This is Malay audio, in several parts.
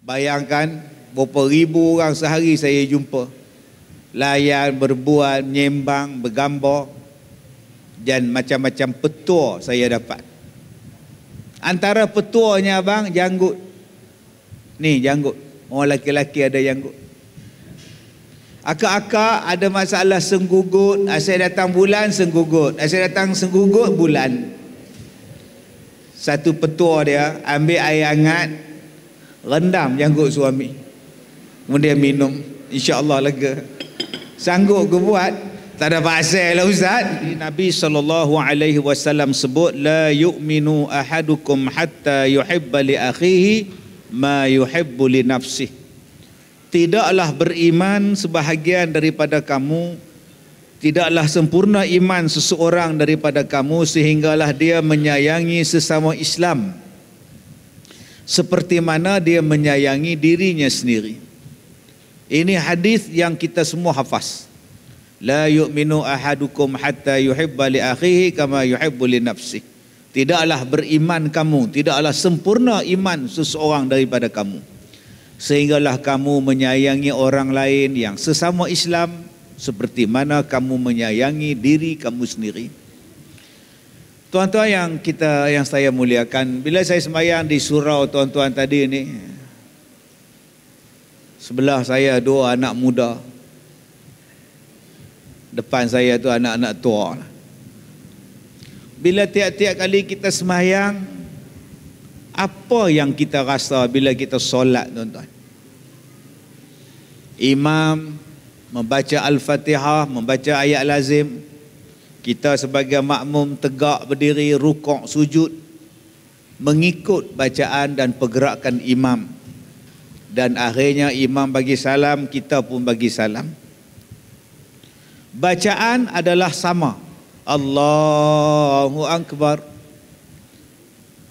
Bayangkan berapa ribu orang sehari saya jumpa, layan, berbual, menyembang, bergambar, dan macam-macam petua saya dapat. Antara petuanya abang, janggut. Ni janggut, orang lelaki-lelaki ada janggut. Akak-akak ada masalah senggugut, asyik datang bulan senggugut, asyik datang senggugut bulan. Satu petua dia, ambil air hangat, rendam janggut suami, kemudian minum, insya-Allah lega. Sanggup ke buat? Tak ada pasal lah ustaz. Nabi SAW sebut, la yu'minu ahadukum hatta yuhibba li akhihi ma yuhibbu li nafsihi. Tidaklah beriman sebahagian daripada kamu, tidaklah sempurna iman seseorang daripada kamu sehinggalah dia menyayangi sesama Islam seperti mana dia menyayangi dirinya sendiri. Ini hadis yang kita semua hafaz. La yu'minu ahadukum hatta yuhibba li akhihi kama yuhibbu li nafsihi. Tidaklah beriman kamu, tidaklah sempurna iman seseorang daripada kamu sehinggalah kamu menyayangi orang lain yang sesama Islam seperti mana kamu menyayangi diri kamu sendiri. Tuan-tuan yang saya muliakan, bila saya sembahyang di surau tuan-tuan tadi ni, sebelah saya dua anak muda, depan saya tu anak-anak tua. Bila tiap-tiap kali kita sembahyang, apa yang kita rasa bila kita solat tuan-tuan? Imam membaca Al-Fatihah, membaca ayat lazim, kita sebagai makmum tegak berdiri, rukuk, sujud, mengikut bacaan dan pergerakan imam, dan akhirnya imam bagi salam, kita pun bagi salam. Bacaan adalah sama, Allahu Akbar.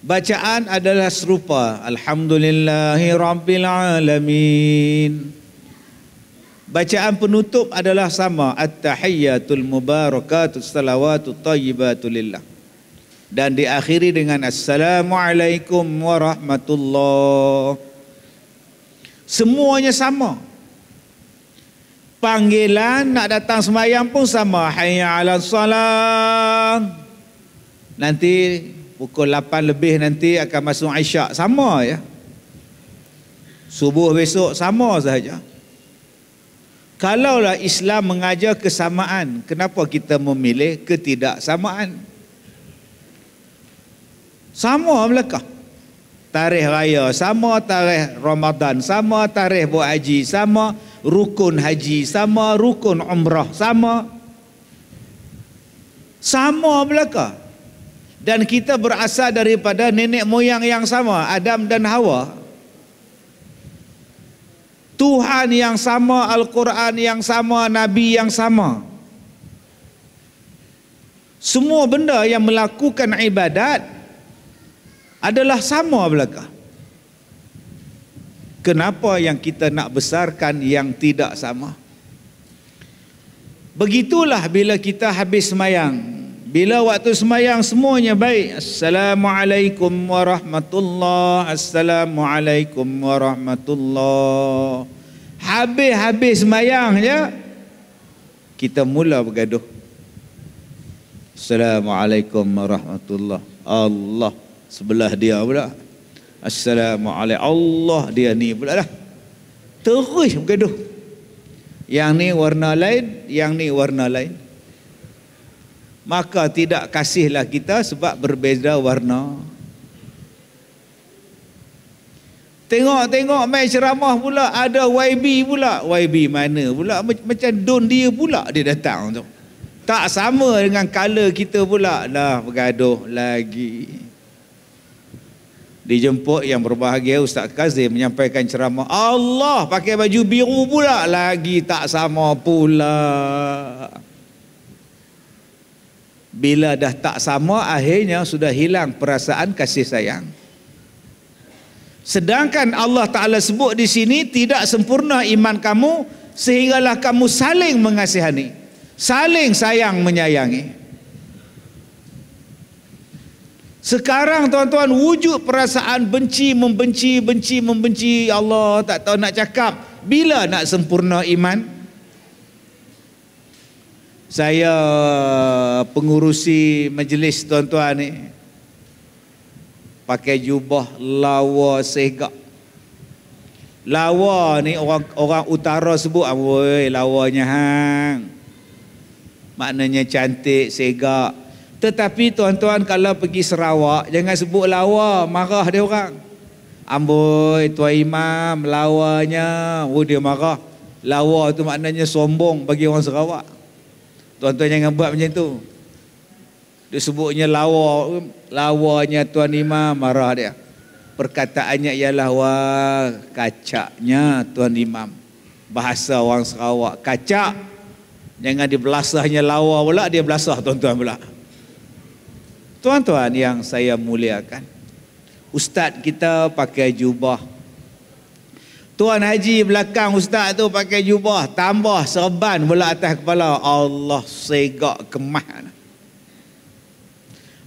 Bacaan adalah serupa, Alhamdulillahi Rabbil Alamin. Bacaan penutup adalah sama, At-tahiyyatul mubarakatus salawatut thayyibatu lillah. Dan diakhiri dengan Assalamualaikum warahmatullah. Semuanya sama. Panggilan nak datang sembahyang pun sama, hayya 'alas salah. Nanti pukul 8 lebih nanti akan masuk Isyak, sama ya. Subuh besok sama sahaja. Kalaulah Islam mengajar kesamaan, kenapa kita memilih ketidaksamaan? Sama belakang. Tarikh raya sama, tarikh Ramadan sama, tarikh buat haji sama, rukun haji sama, rukun umrah sama. Sama belakang. Dan kita berasal daripada nenek moyang yang sama, Adam dan Hawa. Tuhan yang sama, Al-Quran yang sama, Nabi yang sama. Semua benda yang melakukan ibadat adalah sama belaka. Kenapa yang kita nak besarkan yang tidak sama? Begitulah bila kita habis semayang. Bila waktu semayang semuanya baik, Assalamualaikum warahmatullahi, Assalamualaikum warahmatullahi. Habis semayang je, kita mula bergaduh. Assalamualaikum warahmatullahi. Allah sebelah dia pula. Assalamualaikum. Allah dia ni pula dah. Terus bergaduh. Yang ni warna lain, yang ni warna lain. Maka tidak kasihlah kita sebab berbeza warna. Tengok main ceramah pula ada YB pula. YB mana pula? Macam don dia pula dia datang tu. Tak sama dengan color kita pula. Dah bergaduh lagi. Dijemput yang berbahagia Ustaz Kazim menyampaikan ceramah. Allah pakai baju biru pula. Lagi tak sama pula. Bila dah tak sama, akhirnya sudah hilang perasaan kasih sayang. Sedangkan Allah Ta'ala sebut di sini, tidak sempurna iman kamu sehinggalah kamu saling mengasihani, saling sayang menyayangi. Sekarang tuan-tuan, wujud perasaan benci, membenci Allah, tak tahu nak cakap. Bila nak sempurna iman? Saya pengurusi majlis tuan-tuan ni, pakai jubah lawa segak. Lawa ni orang utara sebut, "Woi, lawanya hang." Maknanya cantik, segak. Tetapi tuan-tuan, kalau pergi Sarawak, jangan sebut lawa, marah dia orang. "Amboi, Tuan Imam, lawanya." Oh, dia marah. Lawa tu maknanya sombong bagi orang Sarawak. Tuan-tuan jangan buat macam tu. Dia sebutnya lawa, lawanya Tuan Imam, marah dia. Perkataannya ialah, "Wah, kacaknya Tuan Imam." Bahasa orang Sarawak, kacak. Jangan dibelasahnya lawa pula, dia belasah tuan-tuan pula. Tuan-tuan yang saya muliakan, ustaz kita pakai jubah. Tuan Haji belakang ustaz tu pakai jubah, tambah serban pula atas kepala. Allah, segak kemah.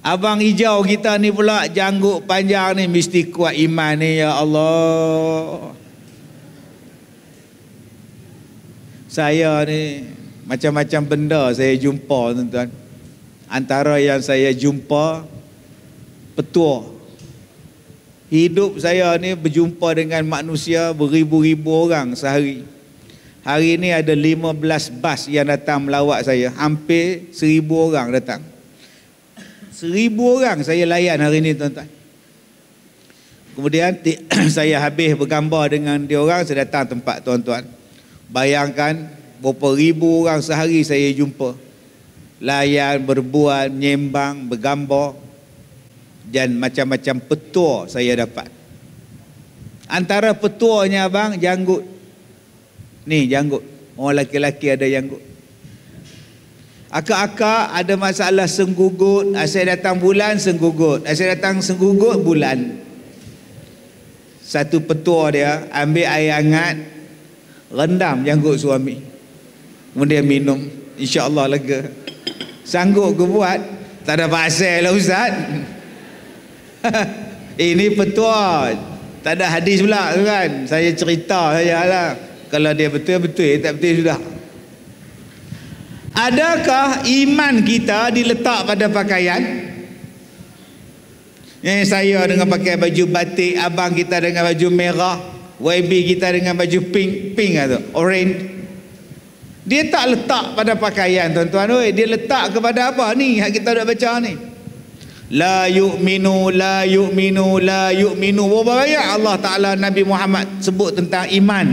Abang hijau kita ni pula janggut panjang ni, mesti kuat iman ni, ya Allah. Saya ni macam-macam benda saya jumpa tuan-tuan. Antara yang saya jumpa, petua. Hidup saya ni berjumpa dengan manusia beribu-ribu orang sehari. Hari ni ada 15 bas yang datang melawat saya. Hampir 1000 orang datang. 1000 orang saya layan hari ni tuan-tuan. Kemudian saya habis bergambar dengan dia orang, saya datang tempat tuan-tuan. Bayangkan berapa ribu orang sehari saya jumpa. Layan, berbual, menyembang, bergambar, dan macam-macam petua saya dapat. Antara petuanya abang, janggut. Ni janggut. Orang lelaki-lelaki ada janggut. Akak-akak ada masalah senggugut, asyik datang bulan senggugut, asyik datang senggugut bulan. Satu petua dia, ambil air hangat, rendam janggut suami, kemudian minum, insya-Allah lega. Sanggup ke buat? Tak ada pasal lah ustaz. Ini petua, tak ada hadis pula kan. Saya cerita saja lah. Kalau dia betul-betul, tak betul sudah. Adakah iman kita diletak pada pakaian? Saya dengan pakai baju batik, abang kita dengan baju merah, YB kita dengan baju pink atau orange. Dia tak letak pada pakaian tuan-tuan. Dia letak kepada apa ni yang kita dah baca ni. La yu'minu, la yu'minu, la yu'minu. Berapa banyak Allah Ta'ala Nabi Muhammad sebut tentang iman.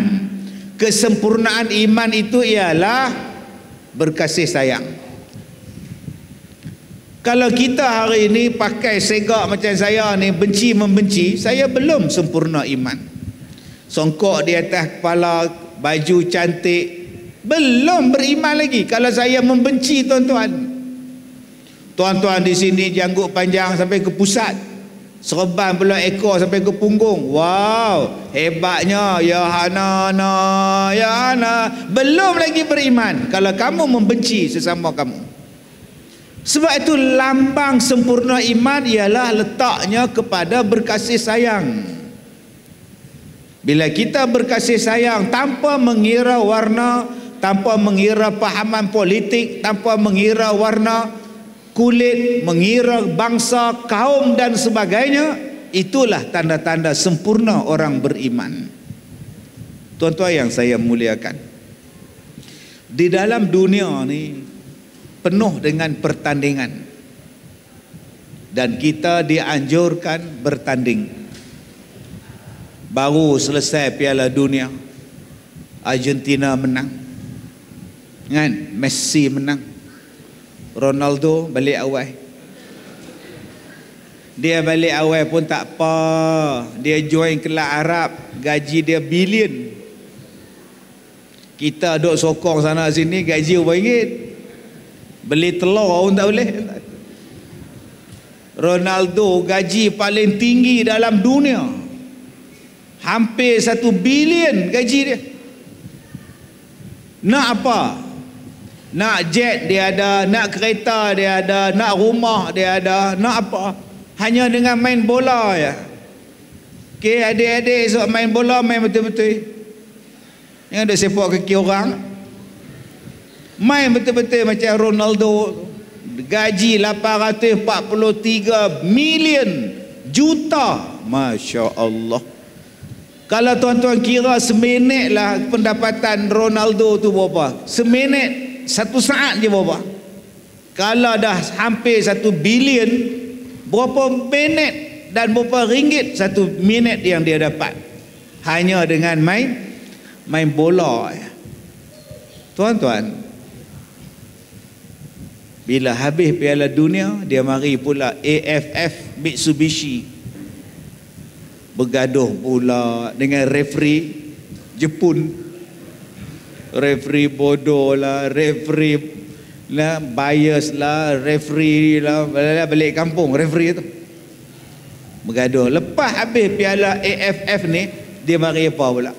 Kesempurnaan iman itu ialah berkasih sayang. Kalau kita hari ini pakai segak macam saya ni, benci membenci, saya belum sempurna iman. Songkok di atas kepala, baju cantik, belum beriman lagi. Kalau saya membenci tuan-tuan. Tuan-tuan di sini janggut panjang sampai ke pusat, serban pula ekor sampai ke punggung. Wow, hebatnya ya Hana, ya Hana. Belum lagi beriman kalau kamu membenci sesama kamu. Sebab itu lambang sempurna iman ialah letaknya kepada berkasih sayang. Bila kita berkasih sayang tanpa mengira warna, tanpa mengira pahaman politik, tanpa mengira warna kulit, mengira bangsa, kaum dan sebagainya, itulah tanda-tanda sempurna orang beriman. Tuan-tuan yang saya muliakan, di dalam dunia ni penuh dengan pertandingan dan kita dianjurkan bertanding. Baru selesai Piala Dunia, Argentina menang kan, Messi menang, Ronaldo balik awal. Dia balik awal pun tak apa, dia join kelab Arab, gaji dia bilion. Kita duk sokong sana sini, gaji RM1, beli telur pun tak boleh. Ronaldo gaji paling tinggi dalam dunia, hampir 1 bilion gaji dia. Nak apa? Nak jet dia ada, nak kereta dia ada, nak rumah dia ada, nak apa? hanya dengan main bola ya. Okey, adik-adik esok main bola, main betul-betul. Yang ada sepak kaki orang. Main betul-betul macam Ronaldo. Gaji 843 million juta. Masya Allah. Kalau tuan-tuan kira seminit lah pendapatan Ronaldo tu berapa? Seminit, 1 saat je berapa? Kalau dah hampir 1 bilion, berapa minit dan berapa ringgit 1 minit yang dia dapat hanya dengan main bola. Tuan-tuan, bila habis Piala Dunia, dia mari pula AFF Mitsubishi bergaduh pula dengan referee Jepun. Referee bodoh lah, referee lah, bias lah, referee lah, balik kampung referee tu bergaduh. Lepas habis piala AFF ni, dia mari apa pula?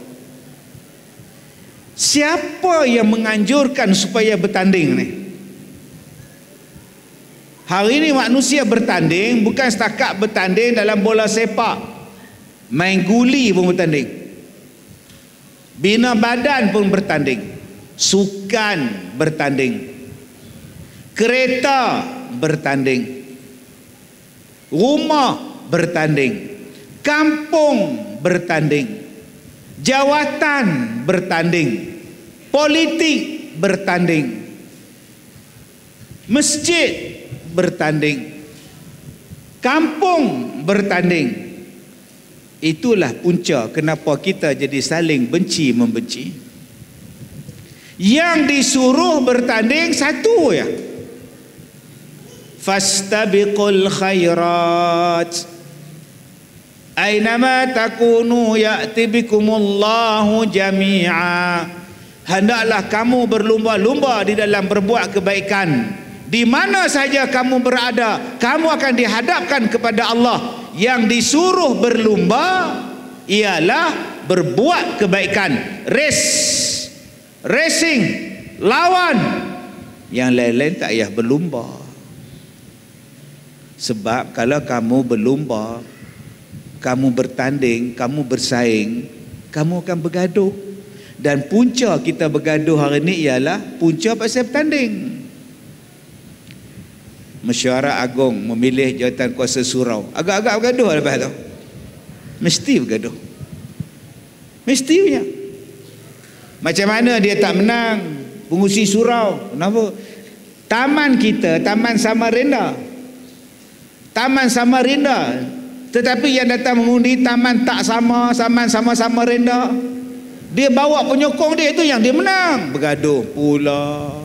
Siapa yang menganjurkan supaya bertanding ni? Hari ni manusia bertanding bukan setakat bertanding dalam bola sepak, main guli pun bertanding, bina badan pun bertanding, sukan bertanding, kereta bertanding, rumah bertanding, kampung bertanding, jawatan bertanding, politik bertanding, masjid bertanding, kampung bertanding. Itulah punca kenapa kita jadi saling benci membenci. Yang disuruh bertanding satu ya, fastabiqul khairat ainama takunu ya'ti bikumullahu jami'a. Hendaklah kamu berlumba-lumba di dalam berbuat kebaikan. Di mana saja kamu berada, kamu akan dihadapkan kepada Allah. Yang disuruh berlumba ialah berbuat kebaikan, racing, lawan. Yang lain-lain tak payah berlumba. Sebab kalau kamu berlumba, kamu bertanding, kamu bersaing, kamu akan bergaduh. Dan punca kita bergaduh hari ini ialah punca pasal bertanding. Mesyuarat Agung memilih jawatan kuasa surau, agak-agak bergaduh lepas tu. Mesti bergaduh, mesti punya. Macam mana dia tak menang pengurusi surau? Kenapa? Taman kita, Taman Samarinda, tetapi yang datang mengundi taman tak sama, taman sama-sama rendah. Dia bawa penyokong dia, itu yang dia menang. Bergaduh pula.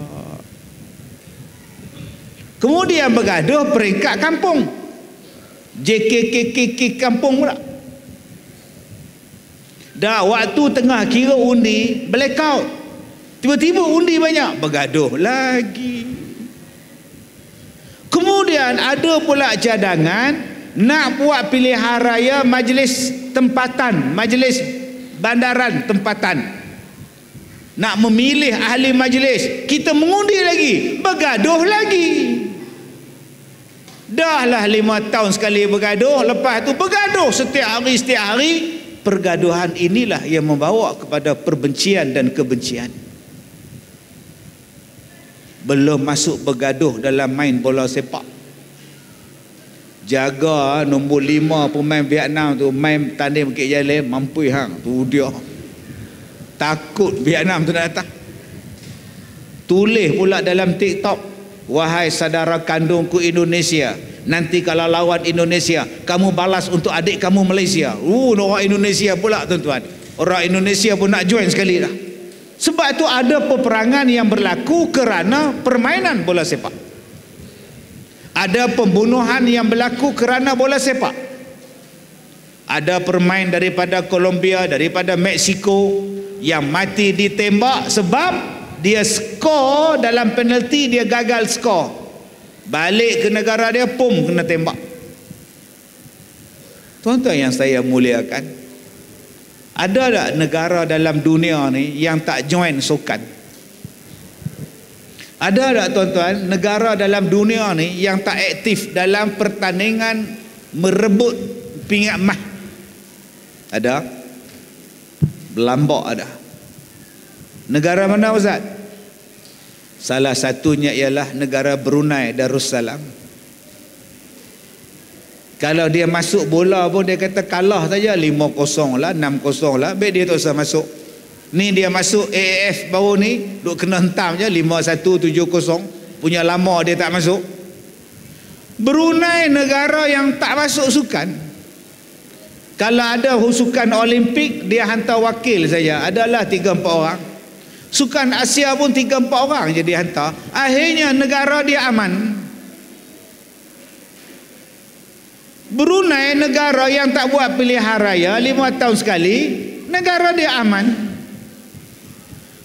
Kemudian bergaduh peringkat kampung, JKKK kampung pula. Dah waktu tengah kira undi, blackout, tiba-tiba undi banyak, bergaduh lagi. Kemudian ada pula cadangan nak buat pilihan raya majlis tempatan, majlis bandaran tempatan, nak memilih ahli majlis, kita mengundi lagi, bergaduh lagi. Dah lah 5 tahun sekali bergaduh, lepas tu bergaduh setiap hari. Pergaduhan inilah yang membawa kepada perbencian dan kebencian. Belum masuk bergaduh dalam main bola sepak. Jaga nombor 5 pemain Vietnam tu main tanding Bukit Jalil, mampu hang tu dia. Takut Vietnam tu nak datang. Tulis pula dalam TikTok, wahai saudara kandungku Indonesia, nanti kalau lawan Indonesia, kamu balas untuk adik kamu Malaysia. Orang Indonesia pula tuan-tuan. Orang Indonesia pun nak join sekali dah. Sebab itu ada peperangan yang berlaku kerana permainan bola sepak. Ada pembunuhan yang berlaku kerana bola sepak. Ada pemain daripada Colombia, daripada Mexico yang mati ditembak sebab dia skor dalam penalti, dia gagal skor. Balik ke negara dia, pum, kena tembak. Tuan-tuan yang saya muliakan, ada tak negara dalam dunia ni yang tak join sukan? Ada tak tuan-tuan negara dalam dunia ni yang tak aktif dalam pertandingan merebut pingat mah. Ada? Belambak ada. Negara mana Ustaz? Salah satunya ialah negara Brunei Darussalam. Kalau dia masuk bola pun dia kata kalah saja 5-0 lah, 6-0 lah, baik dia tak usah masuk. Ni dia masuk AAF baru ni duk kena hentam je 5-1, 7-0. Punya lama dia tak masuk. Brunei negara yang tak masuk sukan. Kalau ada sukan Olimpik dia hantar wakil saja, adalah 3-4 orang. Sukan Asia pun 3-4 orang je dia hantar. Akhirnya negara dia aman. Brunei negara yang tak buat pilihan raya 5 tahun sekali, negara dia aman.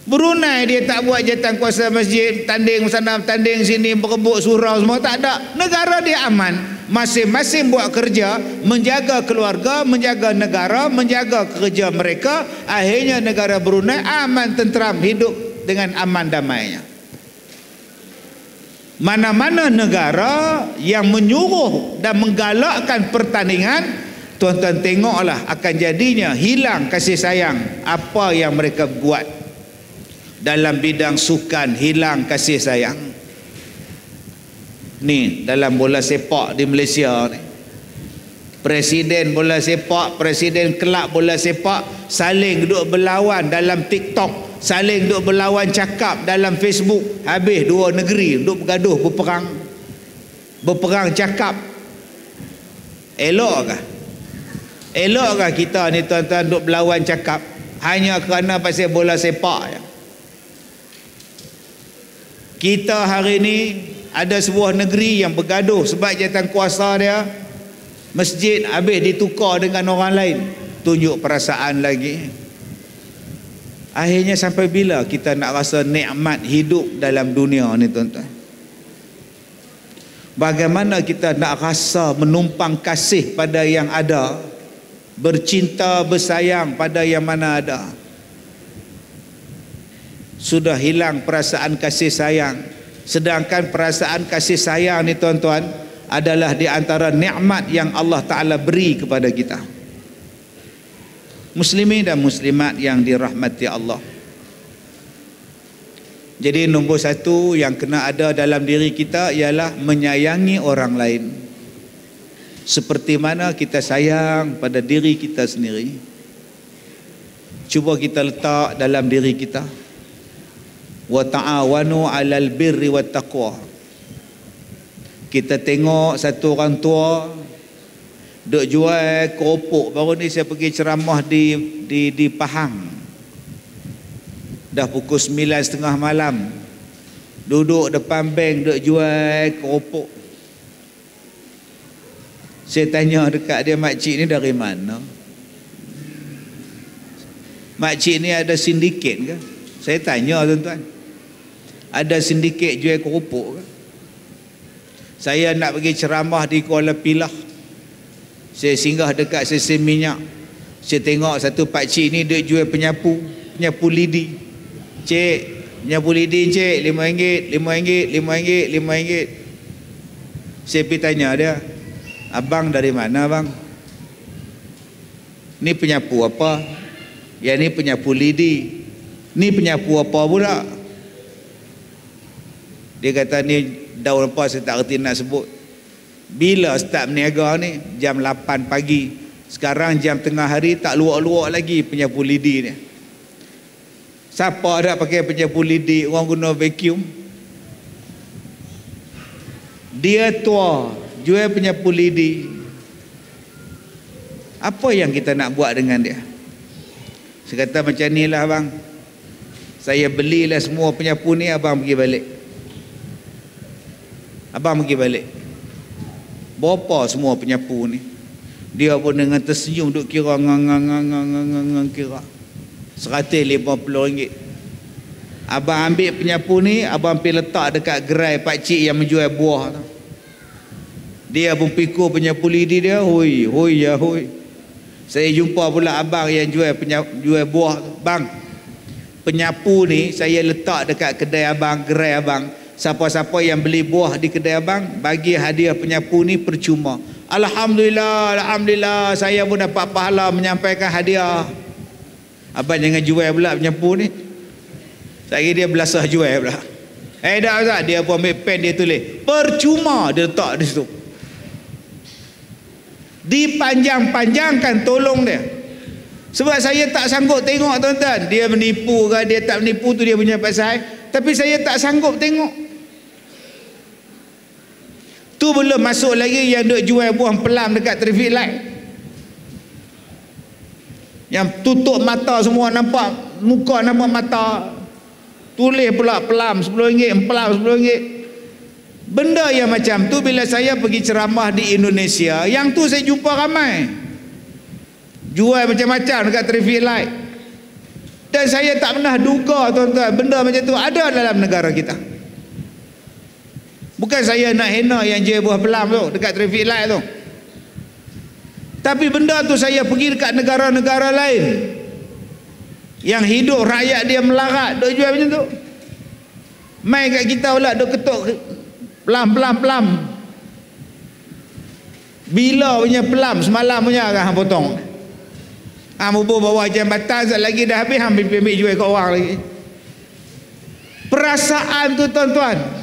Brunei dia tak buat jawatan kuasa masjid, tanding sana tanding sini, berebut surau semua, tak ada. Negara dia aman. Masing-masing buat kerja, menjaga keluarga, menjaga negara, menjaga kerja mereka. Akhirnya negara Brunei aman, tenteram, hidup dengan aman damainya. Mana-mana negara yang menyuruh dan menggalakkan pertandingan, tuan-tuan tengoklah akan jadinya hilang kasih sayang apa yang mereka buat dalam bidang sukan, hilang kasih sayang. Ni dalam bola sepak di Malaysia ni, presiden bola sepak, presiden kelab bola sepak saling duduk berlawan dalam TikTok, saling duk berlawan cakap dalam Facebook. Habis dua negeri duk bergaduh, berperang cakap. Elokkah? Elokkah kita ni tuan-tuan duk berlawan cakap hanya kerana pasal bola sepak je? Kita hari ni ada sebuah negeri yang bergaduh sebab jawatan kuasa dia, masjid habis ditukar dengan orang lain, tunjuk perasaan lagi. Akhirnya sampai bila kita nak rasa nikmat hidup dalam dunia ni tuan-tuan? Bagaimana kita nak rasa menumpang kasih pada yang ada, bercinta bersayang pada yang mana ada? Sudah hilang perasaan kasih sayang. Sedangkan perasaan kasih sayang ni tuan-tuan adalah di antara nikmat yang Allah Ta'ala beri kepada kita. Muslimin dan muslimat yang dirahmati Allah. Jadi nombor satu yang kena ada dalam diri kita ialah menyayangi orang lain seperti mana kita sayang pada diri kita sendiri. Cuba kita letak dalam diri kita, wa ta'awanu 'alal birri wat taqwa. Kita tengok satu orang tua duk jual keropok. Baru ni saya pergi ceramah di Pahang. Dah pukul 9.30 malam. Duduk depan bank duk jual keropok. Saya tanya dekat dia, makcik ni dari mana? Makcik ni ada sindiket ke? Saya tanya tuan-tuan, ada sindiket jual keropok ke? Saya nak pergi ceramah di Kuala Pilah. Saya singgah dekat stesen minyak. Saya tengok satu pakcik ni dia jual penyapu lidi. Cik, penyapu lidi cik, RM5, RM5, RM5. Saya pergi tanya dia, abang dari mana bang? Ni penyapu apa? Yang ni penyapu lidi. Ni penyapu apa pula? Dia kata ni daun apa saya tak reti nak sebut. Bila start berniaga ni? Jam 8 pagi. Sekarang jam tengah hari tak luak-luak lagi penyapu lidi ni. Siapa ada pakai penyapu lidi? Orang guna vacuum. Dia tua jual penyapu lidi. Apa yang kita nak buat dengan dia? Saya kata macam ni lah bang, saya belilah semua penyapu ni, abang pergi balik. Abang pergi balik. Berapa semua penyapu ni? Dia pun dengan tersenyum duk kira kira RM150. Abang ambil penyapu ni, abang pergi letak dekat gerai pakcik yang menjual buah tu. Dia pun pikul penyapu lidi dia, hoi ya hoi. Saya jumpa pula abang yang jual buah tu. Bang, penyapu ni saya letak dekat kedai abang, gerai abang. Siapa-siapa yang beli buah di kedai abang, bagi hadiah penyapu ni percuma. Alhamdulillah, Alhamdulillah, saya pun dapat pahala menyampaikan hadiah. Abang jangan jual pula penyapu ni. Saya dia belasah jual pula. Dah Ustaz, dia pun ambil pen, dia tulis percuma, dia letak di situ. Dipanjang-panjangkan tolong dia. Sebab saya tak sanggup tengok tuan-tuan, dia menipu ke dia tak menipu, tu dia punya pasal. Tapi saya tak sanggup tengok. Tu belum masuk lagi yang duk jual buah pelam dekat traffic light, yang tutup mata semua, nampak muka, nampak mata, tulis pula pelam RM10, pelam RM10. Benda yang macam tu bila saya pergi ceramah di Indonesia, yang tu saya jumpa ramai jual macam-macam dekat traffic light. Dan saya tak pernah duga tuan-tuan benda macam tu ada dalam negara kita. Bukan saya nak hina yang jual buah pelam tu dekat traffic light tu, tapi benda tu saya pergi dekat negara-negara lain yang hidup rakyat dia melarat, duk jual macam tu. Mai kat kita pula duk ketuk pelam. Bila punya pelam semalam punya kan hang potong. Hang bubur bawah jambatan, sekejap lagi dah habis, hang ambil jual kat orang lagi. Perasaan tu tuan-tuan,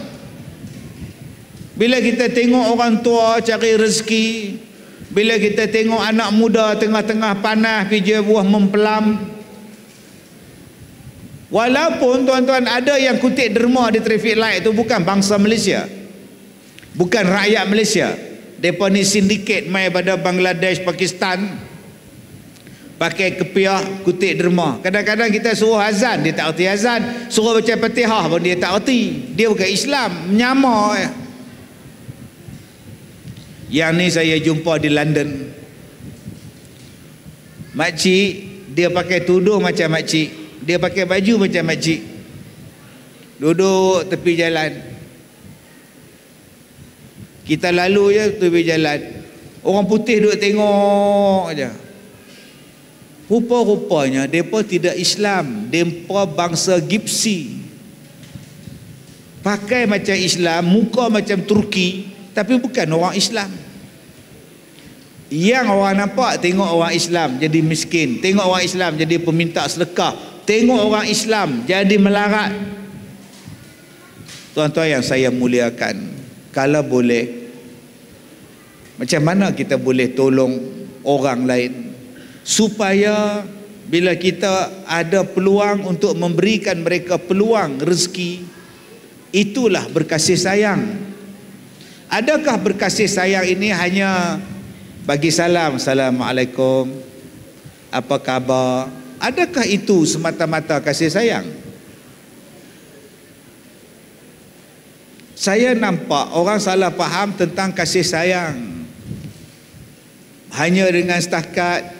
bila kita tengok orang tua cari rezeki, bila kita tengok anak muda tengah-tengah panas pergi buah mempelam. Walaupun tuan-tuan ada yang kutip derma di traffic light tu bukan bangsa Malaysia, bukan rakyat Malaysia. Mereka ni sindiket mai pada Bangladesh, Pakistan, pakai kepiah kutip derma. Kadang-kadang kita suruh azan, dia tak erti azan. Suruh baca Fatihah pun dia tak erti. Dia bukan Islam, menyamar ya. Yang ni saya jumpa di London. Makcik, dia pakai tudung macam makcik, dia pakai baju macam makcik, duduk tepi jalan. Kita lalu je tepi jalan, orang putih duduk tengok aja. Rupa-rupanya mereka tidak Islam, mereka bangsa Gypsy. Pakai macam Islam, muka macam Turki, tapi bukan orang Islam. Yang orang nampak, tengok orang Islam jadi miskin, tengok orang Islam jadi peminta sedekah, tengok orang Islam jadi melarat. Tuan-tuan yang saya muliakan, kalau boleh, macam mana kita boleh tolong orang lain supaya bila kita ada peluang untuk memberikan mereka peluang rezeki, itulah berkasih sayang. Adakah berkasih sayang ini hanya bagi salam, Assalamualaikum, apa khabar? Adakah itu semata-mata kasih sayang? Saya nampak orang salah faham tentang kasih sayang. Hanya dengan setakat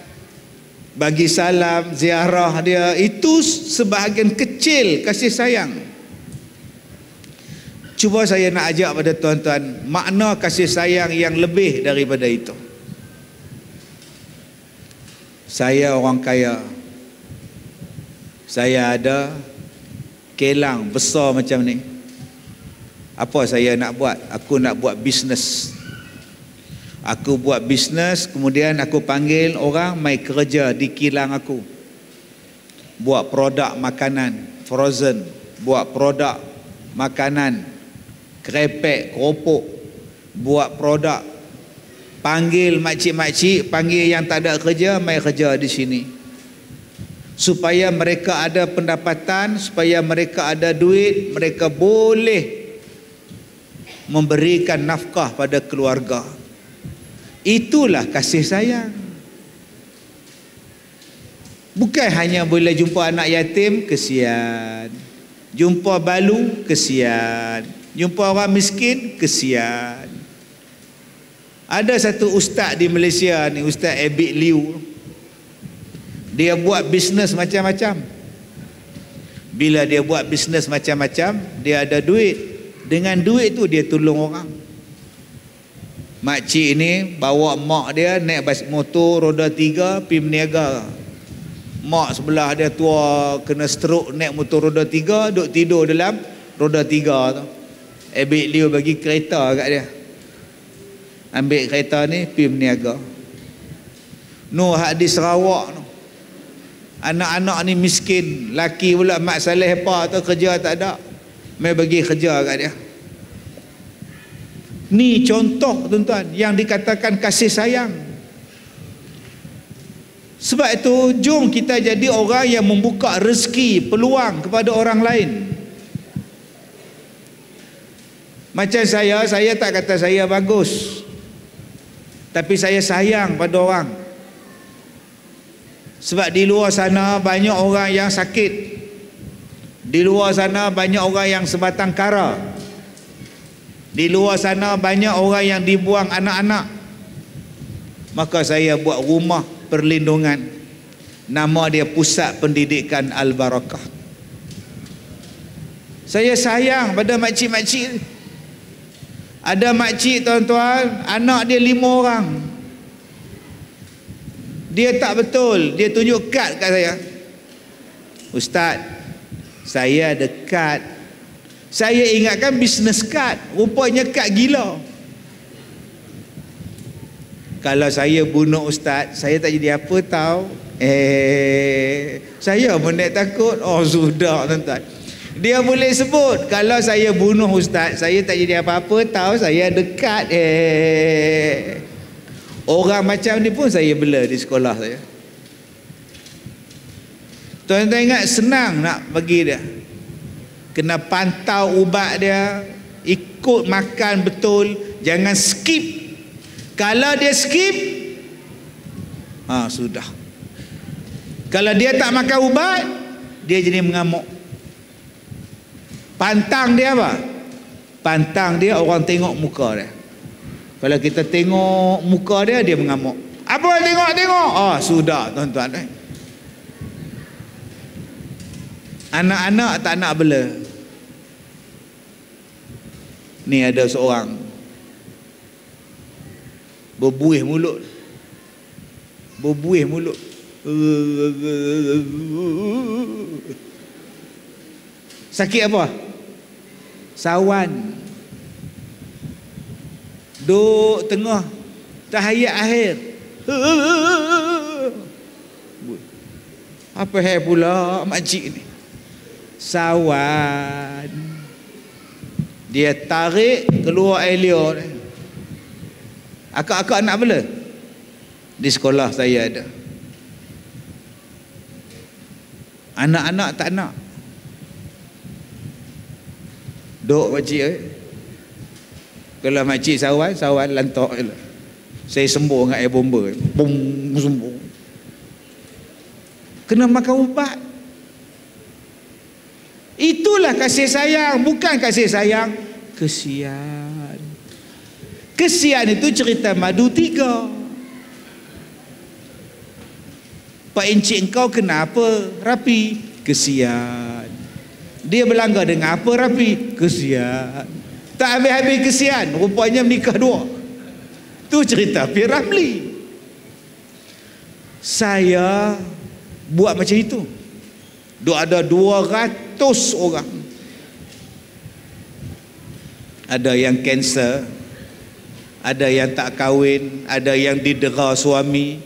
bagi salam, ziarah dia, itu sebahagian kecil kasih sayang. Cuba saya nak ajak pada tuan-tuan makna kasih sayang yang lebih daripada itu. Saya orang kaya, saya ada kelang besar macam ni. Apa saya nak buat? Aku nak buat bisnes. Aku buat bisnes, kemudian aku panggil orang mai kerja di kilang aku. Buat produk makanan frozen, buat produk makanan krepek, keropok, buat produk. Panggil makcik-makcik, panggil yang tak ada kerja, mai kerja di sini. Supaya mereka ada pendapatan, supaya mereka ada duit, mereka boleh memberikan nafkah pada keluarga. Itulah kasih sayang. Bukan hanya boleh jumpa anak yatim, kesian. Jumpa balu, kesian. Jumpa orang miskin, kesian. Ada satu ustaz di Malaysia ni, Ustaz Abid Liu. Dia buat bisnes macam-macam. Bila dia buat bisnes macam-macam, dia ada duit. Dengan duit tu dia tolong orang. Makcik ni bawa mak dia naik basikal motor roda 3 pergi berniaga. Mak sebelah dia tua kena stroke, naik motor roda 3, duk tidur dalam roda 3 tu. Abid Liu bagi kereta kat dia. ambil kereta ni pergi berniaga. Hak di Sarawak tu, anak-anak ni miskin, laki pula mak saleh apa tu, kerja tak ada, mai bagi kerja kat dia. Ni contoh tuan-tuan yang dikatakan kasih sayang. Sebab itu jom kita jadi orang yang membuka rezeki, peluang kepada orang lain. Macam saya tak kata saya bagus, tapi saya sayang pada orang. Sebab di luar sana banyak orang yang sakit, di luar sana banyak orang yang sebatang kara, di luar sana banyak orang yang dibuang anak-anak. Maka saya buat rumah perlindungan, nama dia Pusat Pendidikan Al-Barakah. Saya sayang pada makcik-makcik. Ada makcik tuan-tuan, anak dia 5 orang. Dia tak betul, dia tunjuk kad kat saya. Ustaz, saya ada kad. Saya ingatkan bisnes kad, rupanya kad gila. Kalau saya bunuh ustaz, saya tak jadi apa tahu. Saya pun tak takut. Oh sudah tuan-tuan. Dia boleh sebut, kalau saya bunuh ustaz, saya tak jadi apa-apa tahu, saya dekat. Orang macam ni pun saya bela di sekolah saya. Tuan-tuan ingat, senang nak bagi dia. Kena pantau ubat dia, ikut makan betul, jangan skip. Kalau dia skip, sudah. Kalau dia tak makan ubat, dia jadi mengamuk. Pantang dia apa? Pantang dia orang tengok muka dia. Kalau kita tengok muka dia, dia mengamuk. Apa tengok-tengok? Sudah tuan-tuan. Anak-anak tak nak bela. Ni ada seorang berbuih mulut. Berbuih mulut. Sakit apa? Sawan. Duk tengah tahiyat akhir. Apa hal pula makcik ni? Sawan. Dia tarik keluar air liur. Akak-akak nak bela? Di sekolah saya ada. Anak-anak tak nak. Duk makcik kalau makcik sawan lantak je lah. Saya sembuh dengan air bomba. Bum, sembuh. Kena makan ubat. Itulah kasih sayang. Bukan kasih sayang, kesian. Kesian itu cerita madu 3. Pak encik engkau kenapa rapi? Kesian. Dia berlanggar dengan apa rapi? Kesian. Tak habis-habis kesian, rupanya menikah 2. Tu cerita P. Ramlee. Saya buat macam itu. Ada 200 orang. Ada yang kanser, ada yang tak kahwin, ada yang didera suami,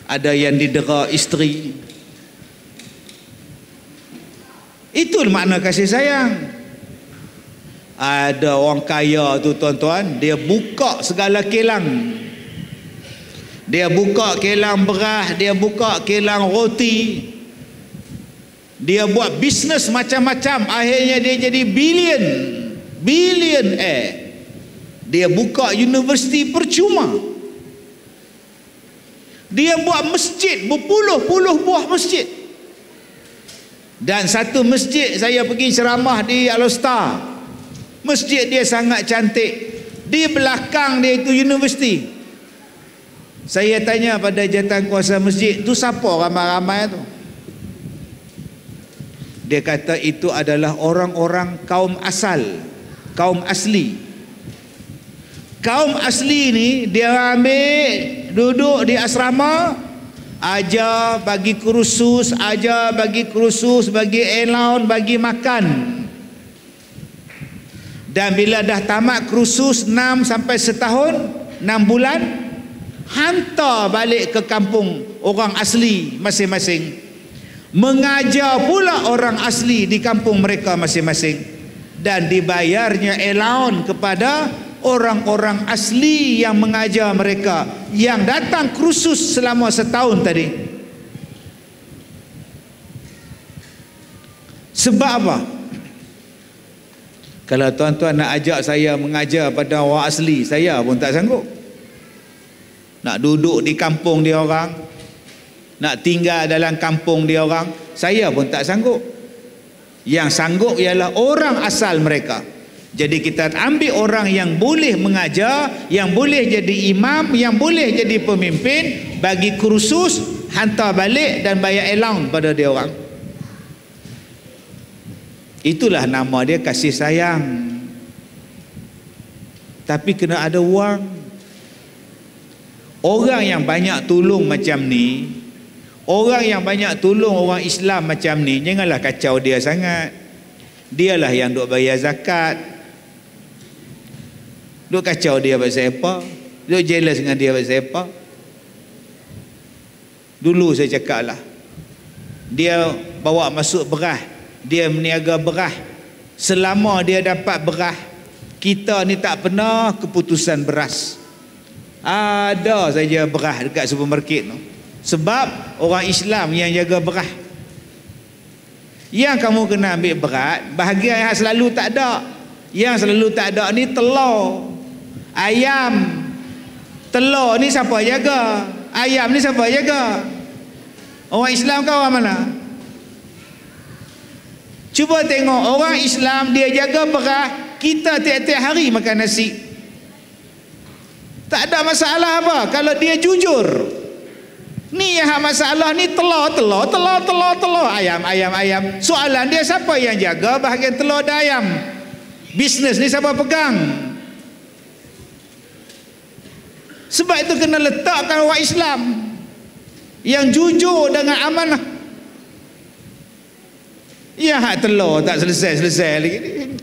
ada yang didera isteri. Itu makna kasih sayang. Ada orang kaya tu tuan-tuan, dia buka segala kilang. Dia buka kilang beras, dia buka kilang roti. Dia buat bisnes macam-macam, akhirnya dia jadi billionaire. Dia buka universiti percuma. Dia buat masjid, berpuluh-puluh buah masjid. Dan satu masjid saya pergi ceramah di Alostar. Masjid dia sangat cantik. Di belakang dia itu universiti. Saya tanya pada jawatan kuasa masjid, tu siapa ramai-ramai tu? Dia kata itu adalah orang-orang kaum asal, kaum asli. Kaum asli ni dia ambil duduk di asrama, ajar bagi kursus, bagi allowance, bagi makan. Dan bila dah tamat kursus 6 sampai setahun, 6 bulan, hantar balik ke kampung orang asli masing-masing, mengajar pula orang asli di kampung mereka masing-masing, dan dibayarnya allowance kepada orang-orang asli yang mengajar mereka yang datang kursus selama setahun tadi. Sebab apa? Kalau tuan-tuan nak ajak saya mengajar pada orang asli, saya pun tak sanggup. Nak duduk di kampung dia orang, nak tinggal dalam kampung dia orang, saya pun tak sanggup. Yang sanggup ialah orang asal mereka. Jadi kita ambil orang yang boleh mengajar, yang boleh jadi imam, yang boleh jadi pemimpin, bagi kursus, hantar balik dan bayar allowance pada dia orang. Itulah nama dia kasih sayang. Tapi kena ada wang. Orang yang banyak tolong macam ni, orang yang banyak tolong orang Islam macam ni, janganlah kacau dia sangat. Dialah yang duk bayar zakat. Duk kacau dia pasal apa? Duk jealous dengan dia pasal apa? Dulu saya cakap lah, dia bawa masuk beras, dia meniaga beras. Selama dia dapat beras, kita ni tak pernah keputusan beras. Ada saja beras dekat supermarket tu. Sebab orang Islam yang jaga beras. Yang kamu kena ambil berat, bahagian yang selalu tak ada. Yang selalu tak ada ni telur, ayam. Telur ni siapa jaga? Ayam ni siapa jaga? Orang Islam ke orang mana? Cuba tengok, orang Islam dia jaga beras, kita tiap-tiap hari makan nasi. Tak ada masalah apa kalau dia jujur. Ni yang masalah ni telur, ayam. Soalan dia, siapa yang jaga bahagian telur dan ayam? Bisnes ni siapa pegang? Sebab itu kena letakkan orang Islam yang jujur dengan amanah. Ya, hak telur tak selesai lagi,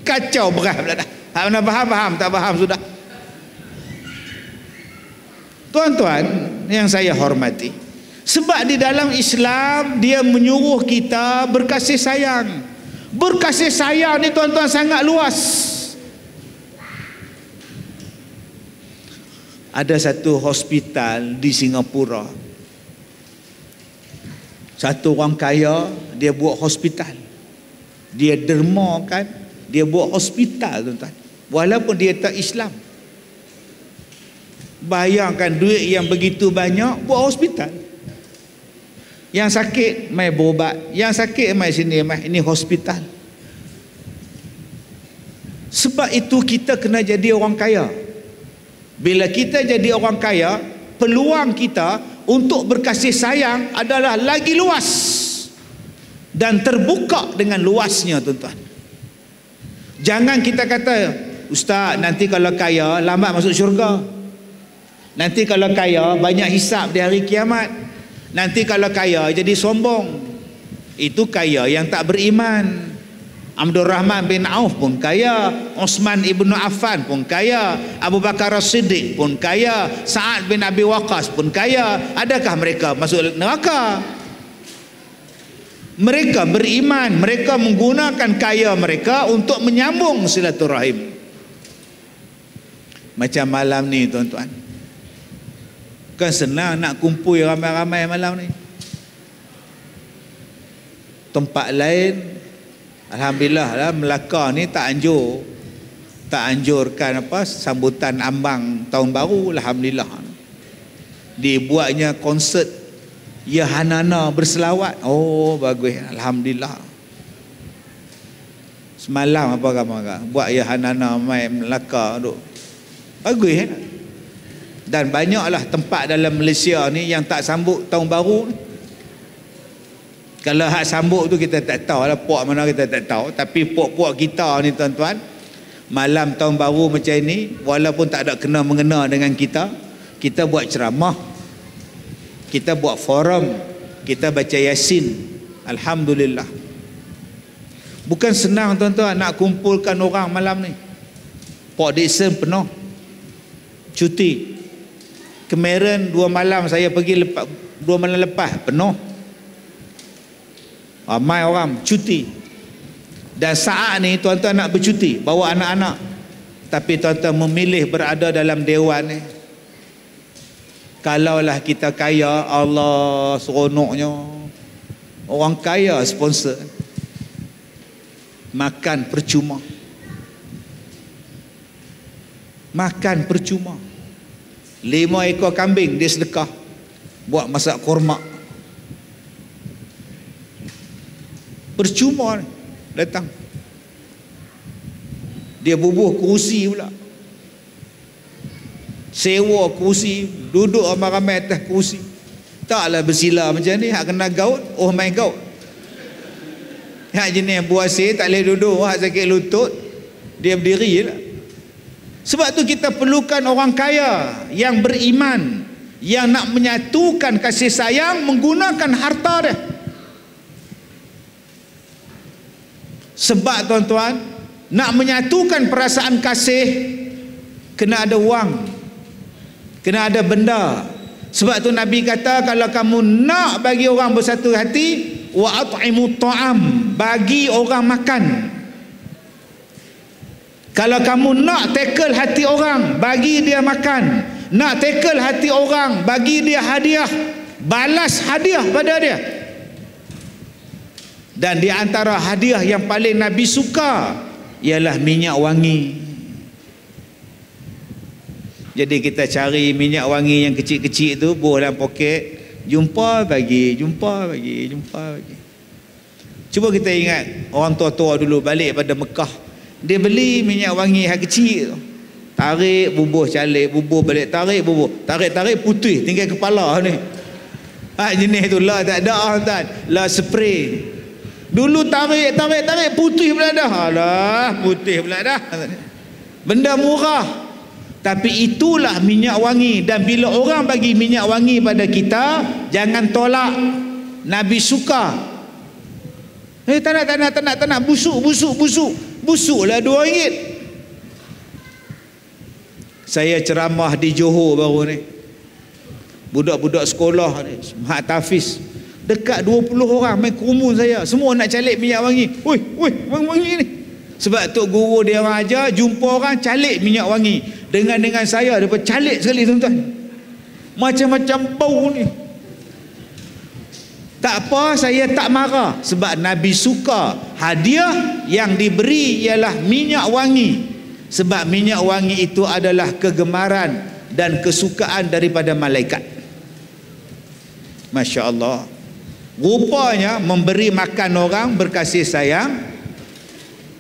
kacau beras pula dah. Hak mana faham, tak faham sudah. Tuan-tuan yang saya hormati, sebab di dalam Islam dia menyuruh kita berkasih sayang. Berkasih sayang ni tuan-tuan sangat luas. Ada satu hospital di Singapura. Satu orang kaya, dia buat hospital. Dia dermakan, dia buat hospital tuan-tuan. Walaupun dia tak Islam. Bayangkan duit yang begitu banyak buat hospital. Yang sakit mai berubat, yang sakit mai sini, mai ini hospital. Sebab itu kita kena jadi orang kaya. Bila kita jadi orang kaya, peluang kita untuk berkasih sayang adalah lagi luas dan terbuka dengan luasnya tuan-tuan. Jangan kita kata, Ustaz, nanti kalau kaya lambat masuk syurga. Nanti kalau kaya banyak hisap di hari kiamat. Nanti kalau kaya jadi sombong. Itu kaya yang tak beriman. Abdul Rahman bin Auf pun kaya, Osman ibn Affan pun kaya, Abu Bakar As-Siddiq pun kaya, Sa'ad bin Abi Waqqas pun kaya. Adakah mereka masuk neraka? Mereka beriman, mereka menggunakan kaya mereka untuk menyambung silaturahim. Macam malam ni tuan-tuan, kan senang nak kumpul ramai-ramai malam ni. Tempat lain alhamdulillah lah, Melaka ni tak anjurkan apa sambutan ambang tahun baru. Alhamdulillah dibuatnya konsert Ya Hanana berselawat. Oh bagus, alhamdulillah. Semalam apa kamu buat Ya Hanana mai Melaka duk. Bagus Dan banyaklah tempat dalam Malaysia ni yang tak sambut tahun baru. Kalau hak sambut tu kita tak tahu lah, puak mana kita tak tahu. Tapi puak-puak kita ni tuan-tuan, malam tahun baru macam ni, walaupun tak ada kena-mengena dengan kita, kita buat ceramah, kita buat forum, kita baca Yasin. Alhamdulillah. Bukan senang tuan-tuan nak kumpulkan orang malam ni. Port Dickson penuh, cuti. Kemarin 2 malam saya pergi lepas, 2 malam lepas penuh. Ramai orang cuti. Dan saat ni tuan-tuan nak bercuti, bawa anak-anak, tapi tuan-tuan memilih berada dalam dewan ni. Kalaulah kita kaya, Allah seronoknya. Orang kaya sponsor. Makan percuma. Makan percuma. 5 ekor kambing dia sedekah, buat masak korma. Percuma ni datang. Dia bubuh kerusi pula, sewa kerusi, duduk ramai-ramai atas kerusi. Taklah bersila macam ni. Hak kena gaut, oh main gaut. Hak jenis buasir tak boleh duduk, hak sakit lutut, dia berdiri je lah. Sebab tu kita perlukan orang kaya yang beriman, yang nak menyatukan kasih sayang menggunakan harta dia. Sebab tuan-tuan, nak menyatukan perasaan kasih kena ada wang, kena ada benda. Sebab tu Nabi kata, kalau kamu nak bagi orang bersatu hati, wa at'imu ta'am, bagi orang makan. Kalau kamu nak tackle hati orang, bagi dia makan. Nak tackle hati orang, bagi dia hadiah, balas hadiah pada dia. Dan di antara hadiah yang paling Nabi suka ialah minyak wangi. Jadi kita cari minyak wangi yang kecil-kecil tu, buah dalam poket, jumpa bagi, jumpa bagi, jumpa bagi. Cuba kita ingat orang tua-tua dulu balik pada Mekah, dia beli minyak wangi yang kecil tu, tarik bubuh calik, bubuh balik, tarik bubuh, tarik putih tinggal kepala ni. Jenis tu lah tak ada tuan, lah spray. Dulu tarik putih pula dah. Alah, putih pula dah. Benda murah. Tapi itulah minyak wangi. Dan bila orang bagi minyak wangi pada kita, jangan tolak. Nabi suka. Tak nak. Busuklah RM2. Saya ceramah di Johor baru ni. Budak-budak sekolah ni, Mat Tafiz. Dekat 20 orang main kerumun saya. Semua nak calik minyak wangi. Wangi ni. Sebab Tok Guru dia orang ajar, jumpa orang calik minyak wangi. Dengan saya, dia calik sekali tuan-tuan. Macam-macam bau ni. Tak apa, saya tak marah. Sebab Nabi suka. Hadiah yang diberi ialah minyak wangi. Sebab minyak wangi itu adalah kegemaran dan kesukaan daripada malaikat. Masya Allah. Rupanya memberi makan orang berkasih sayang,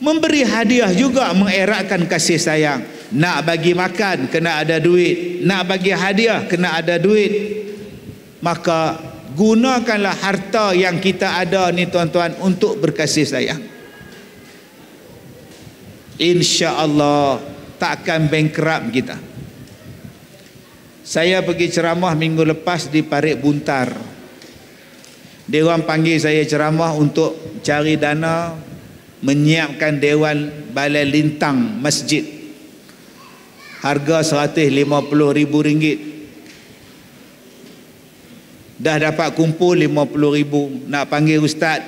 memberi hadiah juga mengeratkan kasih sayang. Nak bagi makan kena ada duit, nak bagi hadiah kena ada duit. Maka gunakanlah harta yang kita ada ni tuan-tuan untuk berkasih sayang. Insya-Allah takkan bankrupt kita. Saya pergi ceramah minggu lepas di Parit Buntar. Dia orang panggil saya ceramah untuk cari dana menyiapkan Dewan Balai Lintang Masjid. Harga RM150,000. Dah dapat kumpul RM50,000. Nak panggil ustaz,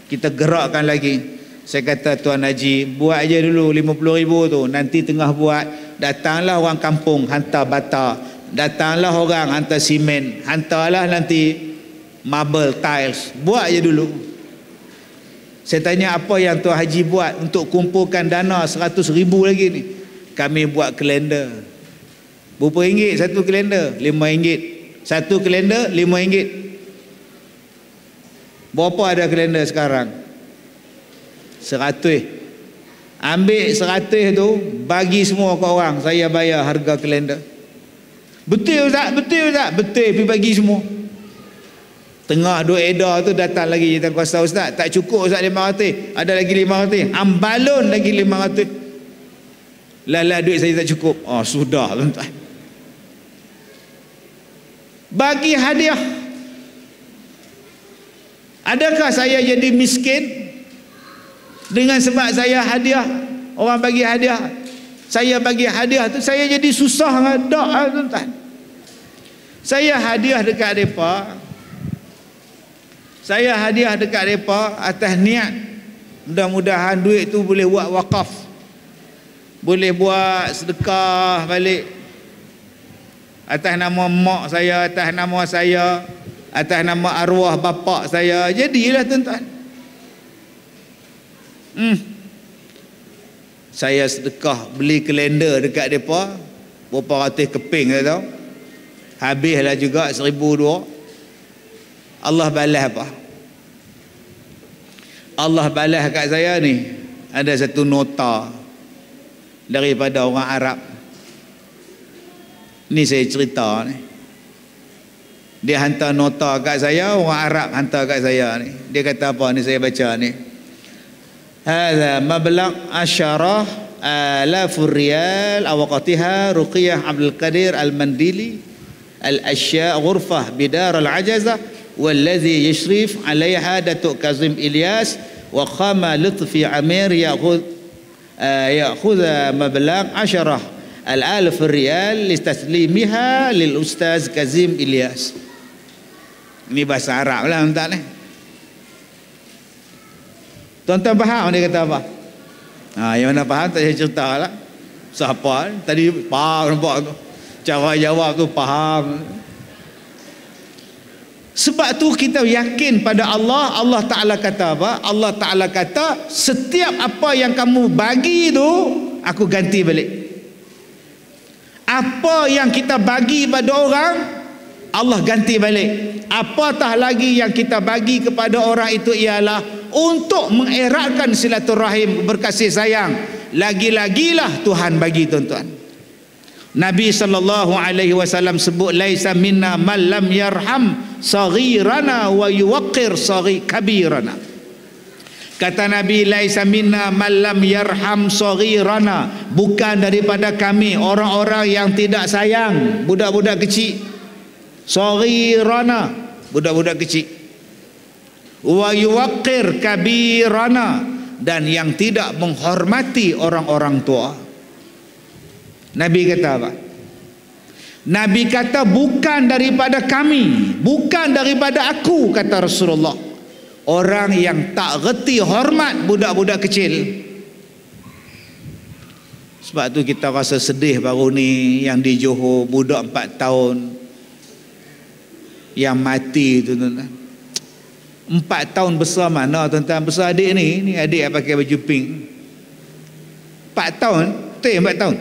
kita gerakkan lagi. Saya kata, Tuan Haji, buat aja dulu RM50,000 tu. Nanti tengah buat, datanglah orang kampung hantar bata, datanglah orang hantar simen, hantarlah nanti marble tiles. Buat je dulu. Saya tanya, apa yang Tuan Haji buat untuk kumpulkan dana RM100,000 lagi ni? Kami buat kalender. Berapa ringgit satu kalender? RM5. Satu kalender RM5. Berapa ada kalender sekarang? 100. Ambil 100 tu, bagi semua ke orang. Saya bayar harga kalender. Betul tak? Betul tak? Betul, pergi bagi semua. Tengah dua edar tu datang lagi Jatan Kuasa, Ustaz, tak cukup Ustaz 500, ada lagi 500, ambalun lagi 500. Lala duit saya tak cukup. Oh sudah tuan-tuan. Bagi hadiah. Adakah saya jadi miskin dengan sebab saya hadiah? Orang bagi hadiah, saya bagi hadiah tu saya jadi susah. Tak tuan-tuan. Saya hadiah dekat mereka. Saya hadiah dekat mereka atas niat mudah-mudahan duit tu boleh buat wakaf, boleh buat sedekah balik atas nama mak saya, atas nama saya, atas nama arwah bapa saya. Jadilah tuan-tuan. Saya sedekah beli kalender dekat mereka berapa ratus keping tak tahu. Habislah juga 1,200. Allah balas apa? Allah balas kat saya ni ada satu nota daripada orang Arab. Ni saya cerita ni. Dia hantar nota kat saya, orang Arab hantar kat saya ni. Dia kata apa ni, saya baca ni. Hadza mablagh 10,000 riyal awqatiha Ruqayyah Abdul Qadir Al-Mandili al-ashya ghurfah bidar al-ajazah والذي يشرف عليها دتو كاظم إلياس وخام لطفي عمير يأخذ مبلغ 10,000 ريال لتسليمها للأستاذ كاظم إلياس. Ini bahasa Arab lah tuan-tuan ni. Tuan-tuan faham dia kata apa? Yang mana faham tak saya cerita lah. Siapa tadi faham nampak tu. Cara jawab tu faham. Sebab tu kita yakin pada Allah. Allah Ta'ala kata apa? Allah Ta'ala kata setiap apa yang kamu bagi tu aku ganti balik. Apa yang kita bagi pada orang Allah ganti balik. Apatah lagi yang kita bagi kepada orang itu ialah untuk mengeratkan silaturahim, berkasih sayang. Lagi-lagilah Tuhan bagi tuan-tuan. Nabi SAW sebut laisa minna man lam yarham saghirana wa yuwaqqir kabirana. Kata Nabi, laisa minna man lam yarham saghirana, bukan daripada kami orang-orang yang tidak sayang budak-budak kecil. Saghirana, budak-budak kecil. Wa yuwaqqir kabirana, dan yang tidak menghormati orang-orang tua. Nabi kata apa? Nabi kata bukan daripada kami, bukan daripada aku, kata Rasulullah, orang yang tak reti hormat budak-budak kecil. Sebab tu kita rasa sedih baru ni yang di Johor budak 4 tahun yang mati tu tuan-tuan. 4 tahun besar mana tuan-tuan? Besar adik ni adik yang pakai baju pink. 4 tahun, betul 4 tahun.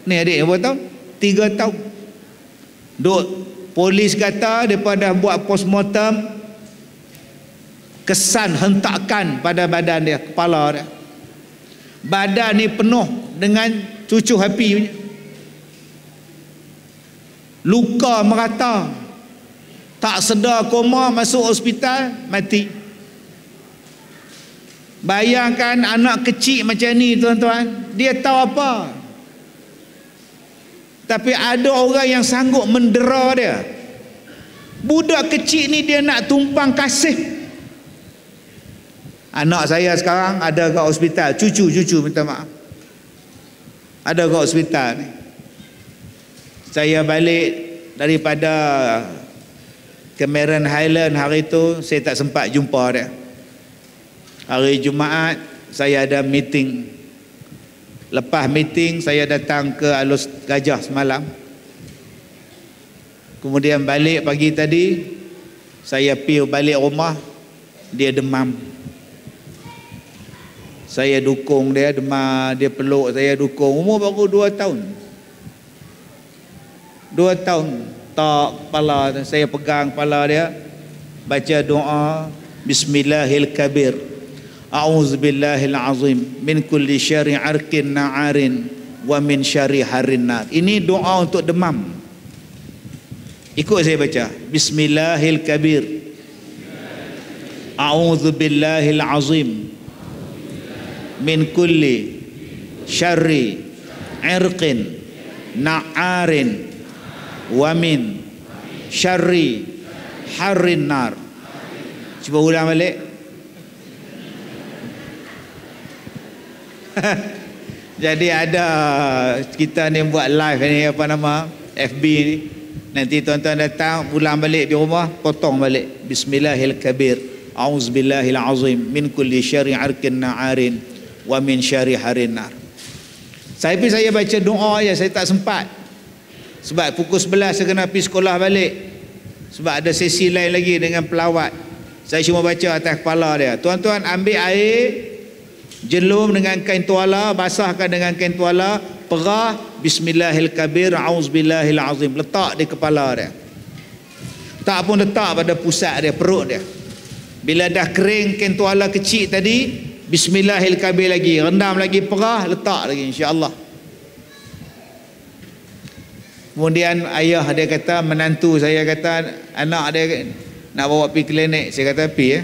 Ni adik berapa tahun? 3 tahun. Duk polis kata depa dah buat postmortem, kesan hentakan pada badan dia, kepala dia. Badan ni penuh dengan cucuh api punya. Luka merata. Tak sedar, koma, masuk hospital, mati. Bayangkan anak kecil macam ni tuan-tuan, dia tahu apa? Tapi ada orang yang sanggup mendera dia. Budak kecil ni dia nak tumpang kasih. Anak saya sekarang ada kat hospital, cucu minta maaf, ada kat hospital ni. Saya balik daripada Cameron Highland hari tu, saya tak sempat jumpa dia. Hari Jumaat saya ada meeting. Lepas meeting saya datang ke Alus Gajah semalam. Kemudian balik pagi tadi, saya pergi balik rumah, dia demam. Saya dukung dia, demam, dia peluk saya, dukung. Umur baru 2 tahun. 2 tahun. Tak kepala, saya pegang kepala dia, baca doa Bismillahirrahmanirrahim. A'udzubillahil azim min kulli syarri arkin na'arin wa min syarri harin nar. Ini doa untuk demam. Ikut saya baca. Bismillahirrahmanirrahim. A'udzubillahil azim min kulli syarri irqin na'arin wa min syarri harin nar. Cuba ulang balik. Jadi ada kita ni buat live ni, apa nama, FB ni, Nanti tuan-tuan datang pulang balik di rumah, potong balik Bismillahirrahmanirrahim, A'udzubillahilazim min kulli syarri arkin na'arin wa min syarri harin nar. Saya baca doa aja, saya tak sempat. Sebab pukul 11 saya kena pergi sekolah balik. Sebab ada sesi lain lagi dengan pelawat. Saya cuma baca atas kepala dia. Tuan-tuan ambil air, jelum dengan kain tuala, basahkan dengan kain tuala, perah Bismillahirrahmanirrahim, A'udzubillahilazim, letak di kepala dia. Tak pun letak pada pusat dia, perut dia. Bila dah kering kain tuala kecil tadi, Bismillahirrahmanirrahim lagi, rendam lagi, perah, letak lagi, insya-Allah. Kemudian ayah dia kata, menantu saya kata, anak dia nak bawa pergi klinik. Saya kata pergi ya.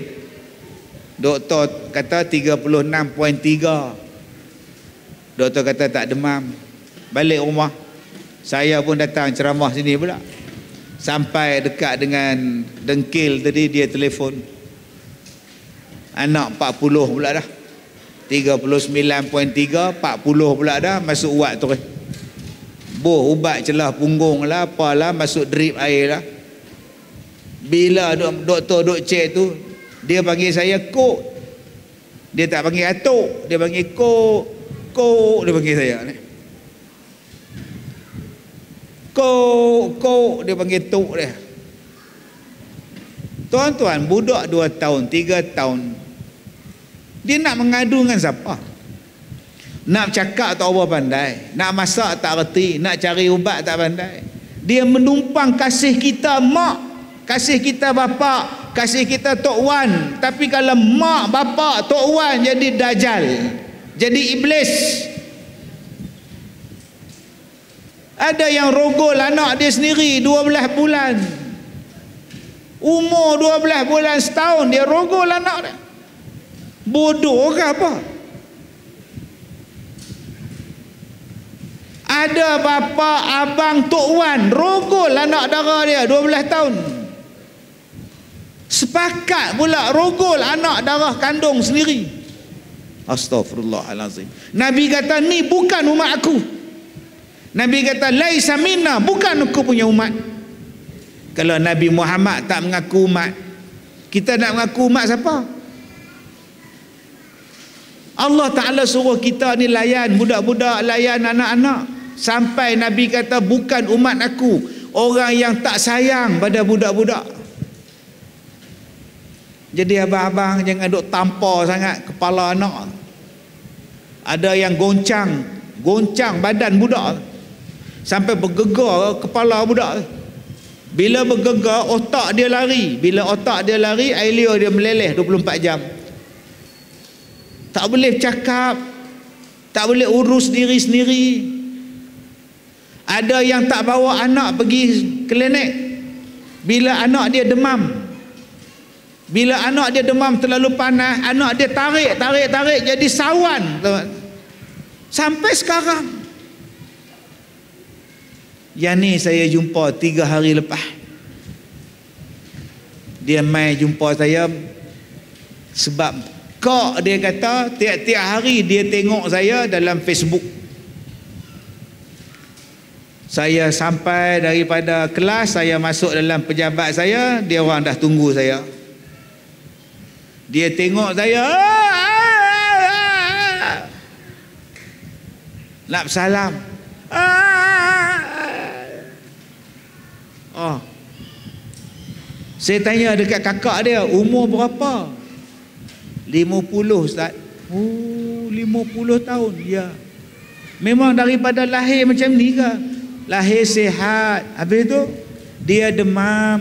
Doktor kata 36.3. Doktor kata tak demam. Balik rumah, saya pun datang ceramah sini pula. Sampai dekat dengan dengkil tadi, dia telefon, anak 40 pula dah. 39.3, 40 pula dah, masuk ubat terus. Ubat celah punggung lah, apalah, masuk drip air lah. Bila doktor duk cek tu, dia panggil saya kok. Dia tak panggil atuk, dia panggil kok. Dia panggil saya ni. Kok, dia panggil tok dia. Tuan-tuan, budak 2 tahun, 3 tahun, dia nak mengadu dengan siapa? Nak cakap tak apa pandai, nak masak tak reti, nak cari ubat tak pandai. Dia menumpang kasih kita mak, kasih kita bapa, kasih kita tok wan. Tapi kalau mak, bapa, tok wan jadi dajal, jadi iblis. Ada yang rogol anak dia sendiri 12 bulan, umur 12 bulan, setahun, dia rogol anak dia. Bodoh ke apa? Ada bapa, abang, tok wan rogol anak dara dia 12 tahun. Sepakat pula rogol anak darah kandung sendiri. Astaghfirullahalazim. Nabi kata ni bukan umat aku. Nabi kata laisa minna, bukan aku punya umat. Kalau Nabi Muhammad tak mengaku umat, kita nak mengaku umat siapa? Allah Ta'ala suruh kita ni layan budak-budak, layan anak-anak. Sampai Nabi kata bukan umat aku orang yang tak sayang pada budak-budak. Jadi abang-abang jangan duk tampar sangat kepala anak. Ada yang goncang badan budak sampai bergegar kepala budak. Bila bergegar, otak dia lari. Bila otak dia lari, air liur dia meleleh 24 jam. Tak boleh cakap, tak boleh urus diri sendiri. Ada yang tak bawa anak pergi klinik bila anak dia demam. Bila anak dia demam terlalu panas, anak dia tarik jadi sawan. Sampai sekarang. Yang ni saya jumpa 3 hari lepas. Dia mai jumpa saya sebab kok dia kata tiap-tiap hari dia tengok saya dalam Facebook. Saya sampai daripada kelas, saya masuk dalam pejabat saya, dia orang dah tunggu saya. Dia tengok saya, nak bersalam. Saya tanya dekat kakak dia, umur berapa? 50 Ustaz. 50 tahun. Ya. Memang daripada lahir macam ni ke? Lahir sihat, habis tu dia demam.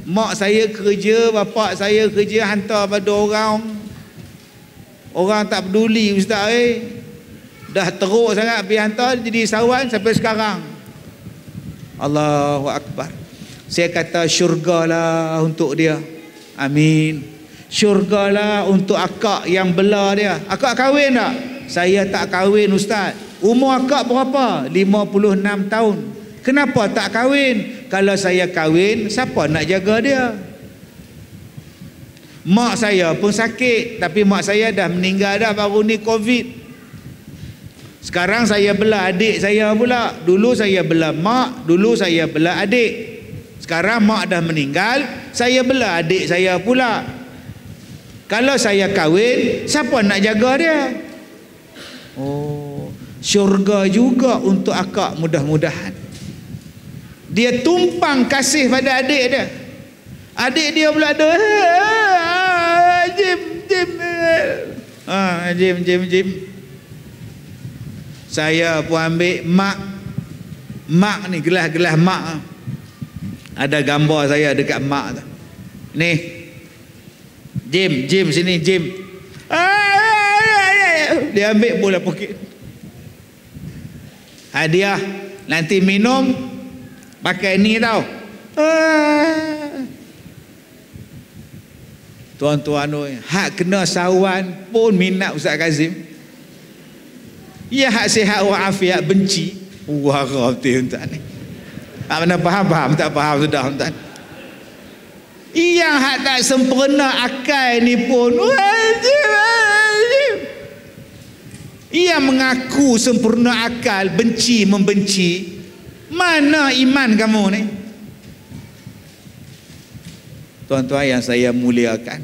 Mak saya kerja, bapak saya kerja, hantar pada orang tak peduli Ustaz. Dah teruk sangat pergi hantar, jadi sawan sampai sekarang. Allahu Akbar. Saya kata syurgalah untuk dia. Amin. Syurgalah untuk akak yang bela dia. Akak kahwin tak? Saya tak kahwin Ustaz. Umur akak berapa? 56 tahun. Kenapa tak kahwin? Kalau saya kahwin, siapa nak jaga dia? Mak saya pun sakit, tapi mak saya dah meninggal dah, baru ni COVID. Sekarang saya belah adik saya pula. Dulu saya belah mak, dulu saya belah adik. Sekarang mak dah meninggal, saya belah adik saya pula. Kalau saya kahwin, siapa nak jaga dia? Oh, syurga juga untuk akak mudah-mudahan. Dia tumpang kasih pada adik dia. Adik dia pula ada Jim. Saya pun ambil mak ni, gelas-gelas mak. Ada gambar saya dekat mak tu. Ni Jim sini Jim. Dia ambil bola poket. Hadiah nanti minum pakai ni tau. Tuan-tuan oi, hak kena sawan pun minat Ustaz Kazim. Ya hak sihat walafiat benci. Wah betul tuan ni. Tak mana faham tak faham sudah tuan. Yang hak tak sempurna akal ni pun wajib. Ia mengaku sempurna akal, membenci. Mana iman kamu ni? Tuan-tuan yang saya muliakan,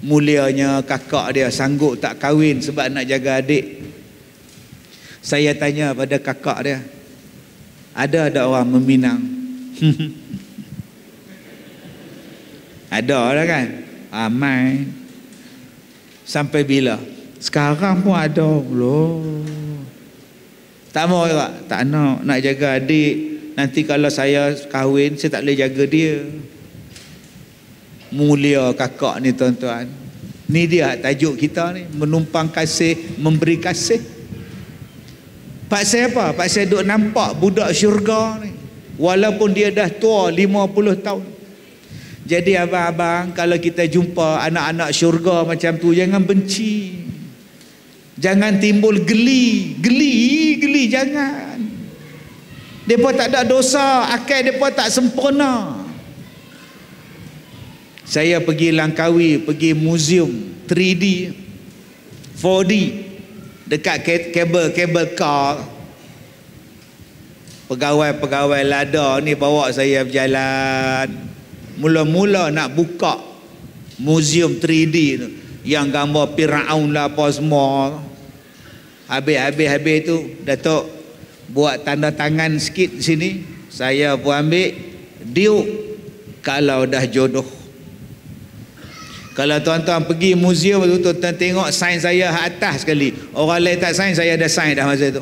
mulianya kakak dia sanggup tak kahwin sebab nak jaga adik. Saya tanya pada kakak dia, ada orang meminang? Ada lah kan? Amai. Sampai bila? Sekarang pun ada pula. Tak mau tak nak jaga adik. Nanti kalau saya kahwin, saya tak boleh jaga dia. Mulia kakak ni tuan-tuan. Ni dia tajuk kita ni, menumpang kasih, memberi kasih. Pak saya apa? Pak saya duk nampak budak syurga ni, walaupun dia dah tua 50 tahun. Jadi abang-abang, kalau kita jumpa anak-anak syurga macam tu, jangan benci, jangan timbul geli, jangan. Depa tak ada dosa, akal depa tak sempurna. Saya pergi Langkawi, pergi museum 3D 4D dekat kabel car. Pegawai lada ni bawa saya berjalan. Mula-mula nak buka museum 3D tu, yang gambar Firaun lah apa semua. Habis tu Datuk buat tanda tangan sikit sini. Saya pun ambil diuk kalau dah jodoh. Kalau tuan-tuan pergi museum tu, tuan-tuan tengok sign saya atas sekali. Orang lain tak sign, saya dah sign dah masa tu.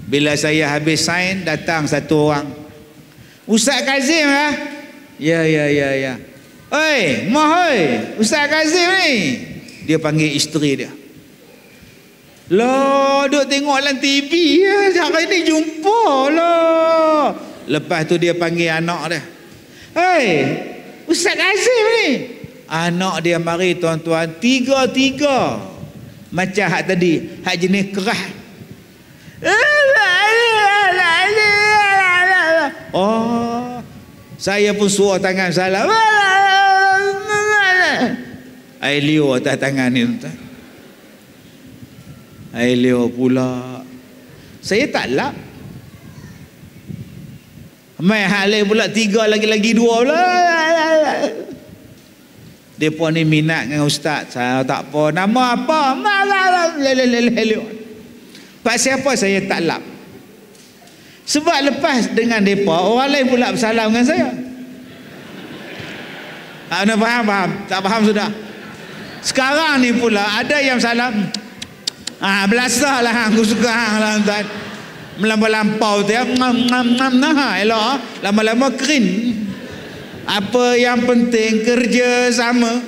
Bila saya habis sign, datang satu orang. Ustaz Kazim lah? Ya. Oi, mohoi, Ustaz Kazim ni. Dia panggil isteri dia. Lah, duk tengok dalam TV ya, hari ni jumpa lah. Lepas tu dia panggil anak dia. Hei, Ustaz Kazim ni. Anak dia mari tuan-tuan, tiga macam hak tadi, hak jenis kerah. Oh, saya pun suruh tangan salah. Air liur atas tangan ni tuan. Air liur pula. Saya tak lap. Mai hak lain pula 3 lagi 2 pula. Depa ni minat dengan ustaz. Saya tak apa. Nama apa? Pak siapa saya tak lap. Sebab lepas dengan depa, orang lain pula bersalam dengan saya. Anda faham? Tak faham sudah. Sekarang ni pula ada yang salam. Belasah lah aku suka lah tuan. Melampau tu ya. Elok. Lama-lama kering. Apa yang penting kerja sama.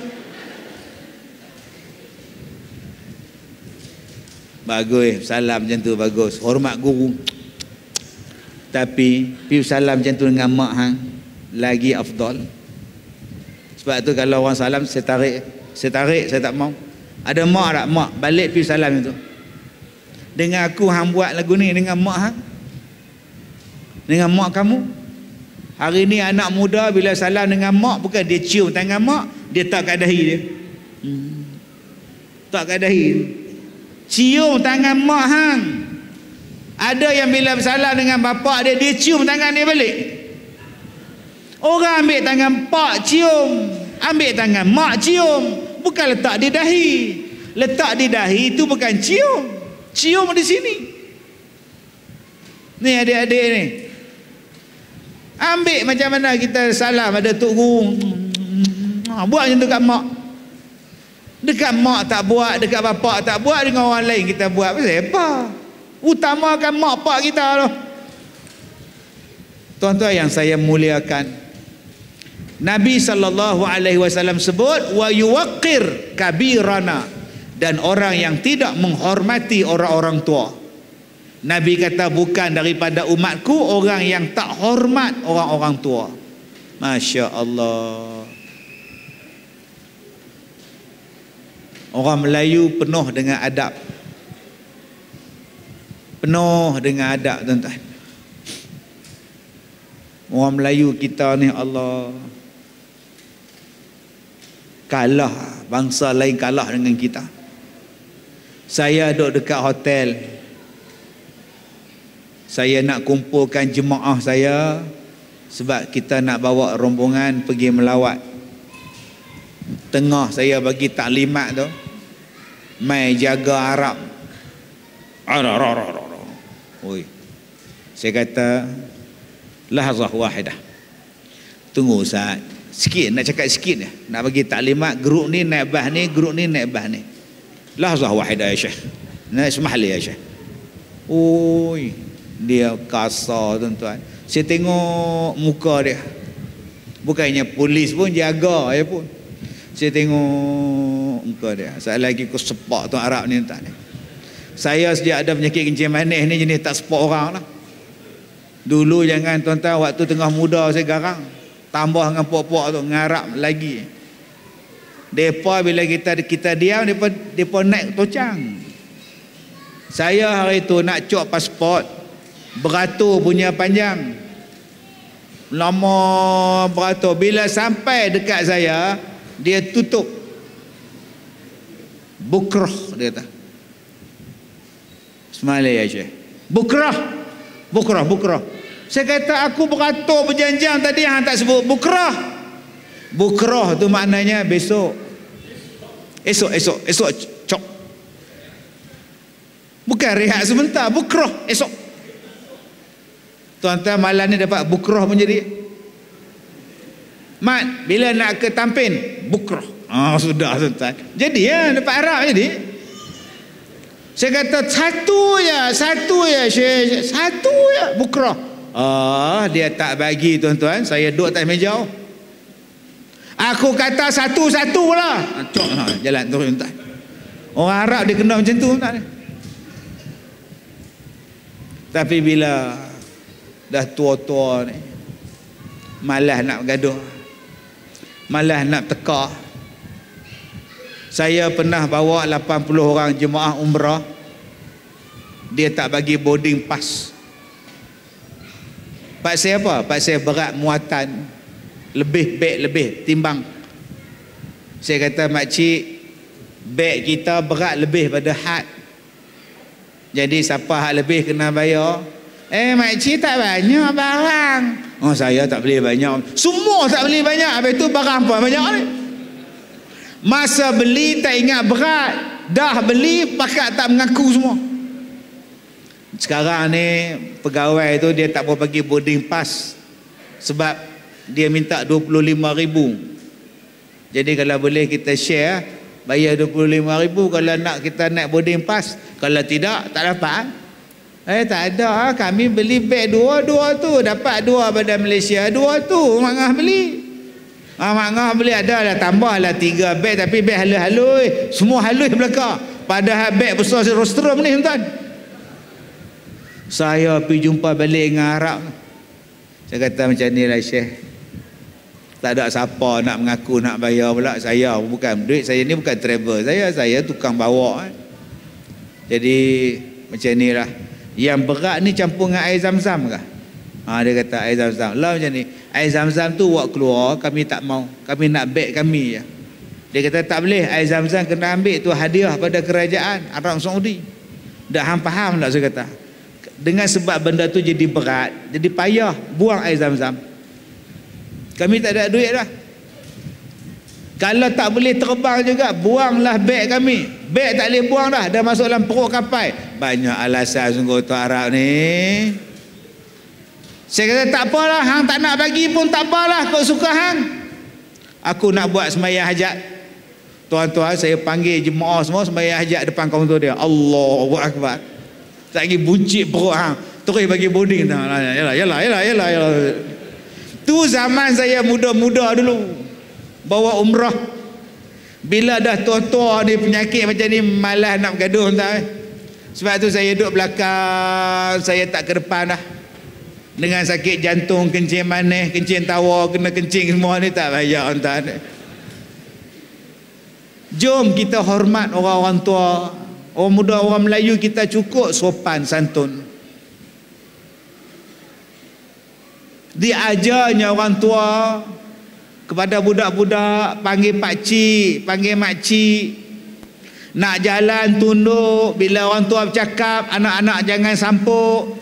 Bagus, salam macam tu bagus. Hormat guru. Tapi piu salam macam tu dengan mak hang lagi afdal. Sebab tu kalau orang salam saya tarik, saya tak mau. Ada mak tak? Mak balik piu salam itu. Dengan aku hang buat lagu ni dengan mak hang. Dengan mak kamu. Hari ni anak muda bila salam dengan mak, bukan dia cium tangan mak, dia tak kat dahi dia. Tak kat dahi. cium tangan mak hang. Ada yang bila bersalah dengan bapak dia, dia cium tangan dia balik. Orang ambil tangan pak cium, ambil tangan mak cium, bukan letak di dahi. Letak di dahi itu bukan cium. Cium di sini. Ni adik-adik ni, ambil macam mana kita salam ada tok guru, buat macam tu kat mak. Dekat mak tak buat, dekat bapak tak buat, dengan orang lain kita buat. Pasal apa? Utamakan mak pak kita lah. Tuan-tuan yang saya muliakan, Nabi SAW sebut wa yuwaqqir kabirana, dan orang yang tidak menghormati orang-orang tua. Nabi kata bukan daripada umatku orang yang tak hormat orang-orang tua. Masya Allah. Orang Melayu penuh dengan adab. Penuh dengan adab, tuan-tuan. Orang Melayu kita ni, Allah, kalah, bangsa lain kalah dengan kita. Saya duduk dekat hotel, saya nak kumpulkan jemaah saya sebab kita nak bawa rombongan pergi melawat. Tengah saya bagi taklimat tu, mai jaga Arab. Oi. Saya kata, lahzah wahidah. Tunggu Ustaz, sikit nak cakap sikit je. Nak bagi taklimat, grup ni naik bas ni, grup ni naik bas ni. Lahzah wahidah ya Syekh. Nak ismah li ya Syekh. Oi, dia kasar, tuan-tuan. Saya tengok muka dia, bukannya polis pun jaga ya pun. Saya tengok muka dia. Saya lagi aku sepak tuan Arab ni, tuan. Saya sejak ada penyakit kencing manis ni jenis tak sepak orang lah. Dulu jangan tuan-tuan, waktu tengah muda saya garang. Tambah dengan pok-pok tu, ngarap lagi. Depa bila kita diam, depa naik tocang. Saya hari tu nak cop pasport, beratur punya panjang. Lama beratur. Bila sampai dekat saya, dia tutup. Bukrah dia kata. Bismillah ya Syekh. Bukrah. Saya kata aku beratur berjam-jam tadi, hang tak sebut bukrah. Bukrah tu maknanya besok. Esok cok. Bukan rehat sebentar, bukrah esok. Tuan-tuan malam ni dapat bukrah pun jadi. Mat, bila nak ke Tampin, bukrah. Sudah tuan-tuan. Jadi ya, dapat Arab jadi. Saya kata satu ya Syekh, satu ya bukrah. Dia tak bagi tuan-tuan. Saya duduk atas meja. Aku kata satu-satu lah. Cok, jalan turun tuan. Orang Arab dia kena macam tu tuan. Tapi bila dah tua-tua ni, malas nak bergaduh, malas nak teka. Saya pernah bawa 80 orang jemaah umrah, dia tak bagi boarding pass. Paksa apa? Paksa berat muatan, beg lebih timbang. Saya kata, makcik, beg kita berat lebih pada had. Jadi siapa hak lebih kena bayar. Makcik tak banyak barang. Saya tak beli banyak. Semua tak beli banyak. Habis tu barang apa banyak ni? Masa beli tak ingat berat, dah beli pakat tak mengaku semua. Sekarang ni pegawai tu dia tak mau bagi boarding pass sebab dia minta 25,000. Jadi kalau boleh kita share, bayar 25,000 kalau nak kita naik boarding pass. Kalau tidak, tak dapat. Tak ada, kami beli beg dua tu, dapat dua pada Malaysia, dua tu mangah beli. Mangah beli ada lah, tambah lah 3 beg, tapi beg halus-halus, semua halus belakang. Padahal beg besar rostrum ni tuan. Saya pergi jumpa balik dengan Arab. Saya kata macam ni lah Syekh, tak ada siapa nak mengaku nak bayar pula. Saya bukan, duit saya ni bukan travel, saya tukang bawa. Jadi macam ni lah. Yang berat ni campur dengan air zam-zam kah? Dia kata air zam-zam lah macam ni. Air zam-zam tu buat keluar, kami tak mau, kami nak beg kami je. Dia kata tak boleh, air Zam-Zam kena ambil tu hadiah pada kerajaan Arab Saudi. Dah hang faham tak saya kata? Dengan sebab benda tu jadi berat, jadi payah buang air Zam-Zam. Kami tak ada duit dah. Kalau tak boleh terbang juga, buanglah beg kami. Beg tak boleh buang dah masuk dalam perut kapal. Banyak alasan sungguh tu Arab ni. Saya kata tak apalah, hang tak nak bagi pun tak apalah, kau suka hang. Aku nak buat sembahyang hajat. Tuan-tuan, saya panggil jemaah semua sembahyang hajat depan kaunter dia. Allahu Akbar. Tak lagi buncit perut hang. Terus bagi boarding. Yalah. Tu zaman saya muda-muda dulu. Bawa umrah. Bila dah tua-tua ni penyakit macam ni, malas nak bergaduh entah. Sebab tu saya duduk belakang, saya tak ke depan dah. Dengan sakit jantung, kencing manis, kencing tawa, kena kencing semua ni tak payah entah. Jom kita hormat orang-orang tua. Orang muda, orang Melayu kita cukup sopan santun. Diajarnya orang tua kepada budak-budak, panggil pakcik, panggil makcik. Nak jalan tunduk. Bila orang tua bercakap, anak-anak jangan sampuk.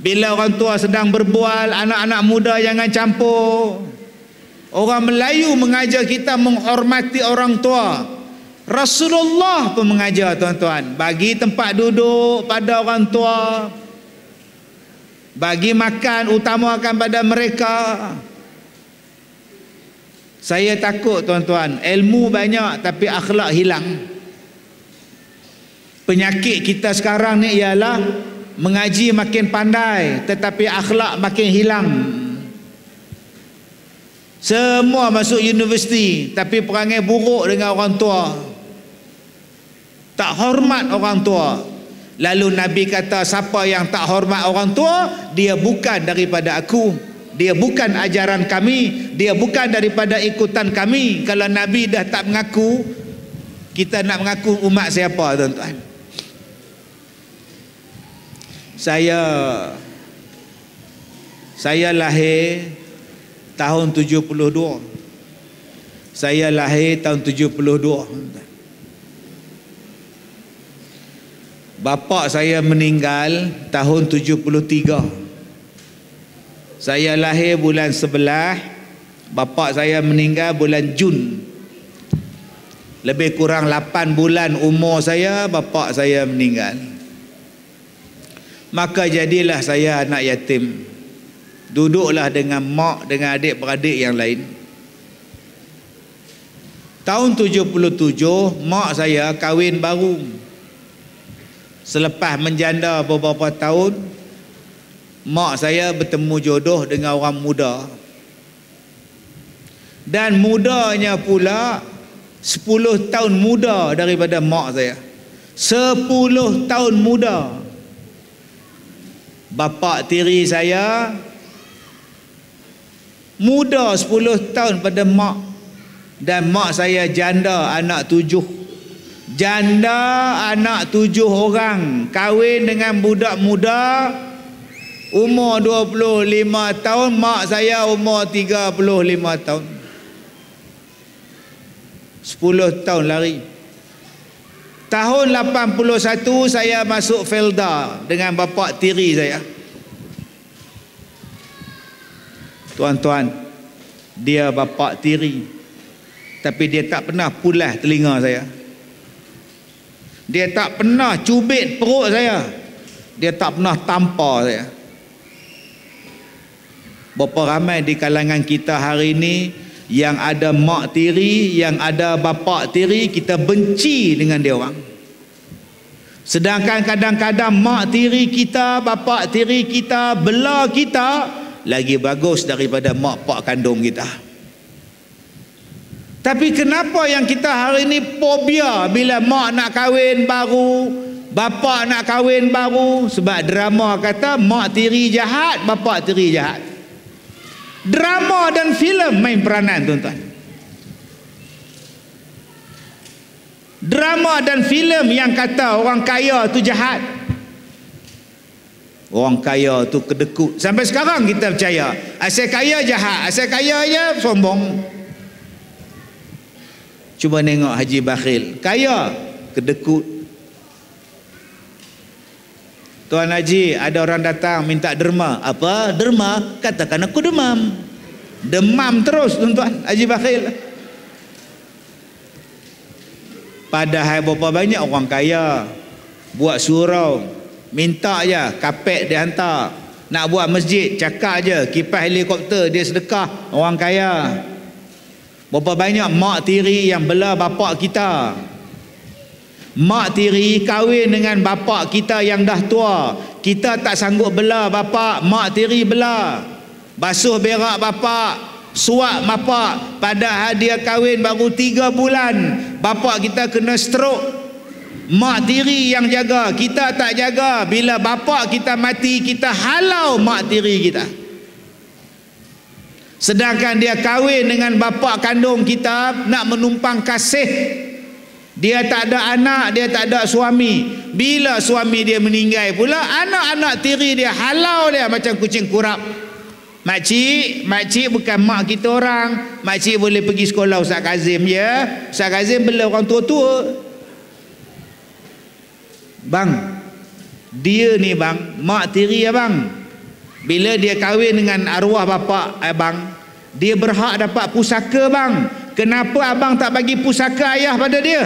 Bila orang tua sedang berbual, anak-anak muda jangan campur. Orang Melayu mengajar kita menghormati orang tua. Rasulullah pun mengajar, tuan-tuan, bagi tempat duduk pada orang tua, bagi makan utamakan pada mereka. Saya takut, tuan-tuan, ilmu banyak tapi akhlak hilang. Penyakit kita sekarang ni ialah mengaji makin pandai tetapi akhlak makin hilang. Semua masuk universiti tapi perangai buruk dengan orang tua, tak hormat orang tua. Lalu Nabi kata, siapa yang tak hormat orang tua, dia bukan daripada aku, dia bukan ajaran kami, dia bukan daripada ikutan kami. Kalau Nabi dah tak mengaku, kita nak mengaku umat siapa, tuan-tuan? Saya lahir tahun 72. Saya lahir tahun 72. Bapa saya meninggal tahun 73. Saya lahir bulan 11, bapa saya meninggal bulan Jun. Lebih kurang 8 bulan umur saya, bapa saya meninggal. Maka jadilah saya anak yatim. Duduklah dengan mak, dengan adik-beradik yang lain. Tahun 77 mak saya kahwin baru. Selepas menjanda beberapa tahun, mak saya bertemu jodoh dengan orang muda. Dan mudanya pula 10 tahun muda daripada mak saya. 10 tahun muda. Bapa tiri saya muda 10 tahun pada mak. Dan mak saya janda anak 7. Janda anak 7 orang, kahwin dengan budak muda umur 25 tahun. Mak saya umur 35 tahun. 10 tahun lari. Tahun 81 saya masuk Felda dengan bapa tiri saya. Tuan-tuan, dia bapa tiri, tapi dia tak pernah pulas telinga saya. Dia tak pernah cubit perut saya. Dia tak pernah tampar saya. Berapa ramai di kalangan kita hari ini yang ada mak tiri, yang ada bapa tiri, kita benci dengan dia orang. Sedangkan kadang-kadang mak tiri kita, bapa tiri kita, bela kita lagi bagus daripada mak pak kandung kita. Tapi kenapa yang kita hari ini fobia bila mak nak kahwin baru, bapa nak kahwin baru? Sebab drama kata mak tiri jahat, bapa tiri jahat. Drama dan filem main peranan, tuan-tuan. Drama dan filem yang kata orang kaya tu jahat, orang kaya tu kedekut. Sampai sekarang kita percaya asal kaya jahat, asal kaya je sombong. Cuba tengok Haji Bakhil, kaya, kedekut. Tuan Haji, ada orang datang minta derma. Apa? Derma? Katakan aku demam. Demam terus tuan Haji Bakhil. Padahal berapa banyak orang kaya buat surau, minta je kapet dia hantar. Nak buat masjid, cakap je kipas helikopter dia sedekah. Orang kaya. Berapa banyak mak tiri yang bela bapak kita. Mak tiri kahwin dengan bapak kita yang dah tua. Kita tak sanggup bela bapak, mak tiri bela. Basuh berak bapak, suap bapak. Padahal dia kahwin baru 3 bulan, bapak kita kena stroke. Mak tiri yang jaga, kita tak jaga. Bila bapak kita mati, kita halau mak tiri kita. Sedangkan dia kahwin dengan bapa kandung kita, nak menumpang kasih. Dia tak ada anak, dia tak ada suami. Bila suami dia meninggal pula, anak-anak tiri dia halau dia macam kucing kurap. Makcik bukan mak kita orang. Makcik boleh pergi sekolah Ustaz Kazim je. Ustaz Kazim bela orang tua-tua. Bang, dia ni bang, mak tiri abang, bila dia kahwin dengan arwah bapa abang, dia berhak dapat pusaka bang. Kenapa abang tak bagi pusaka ayah pada dia?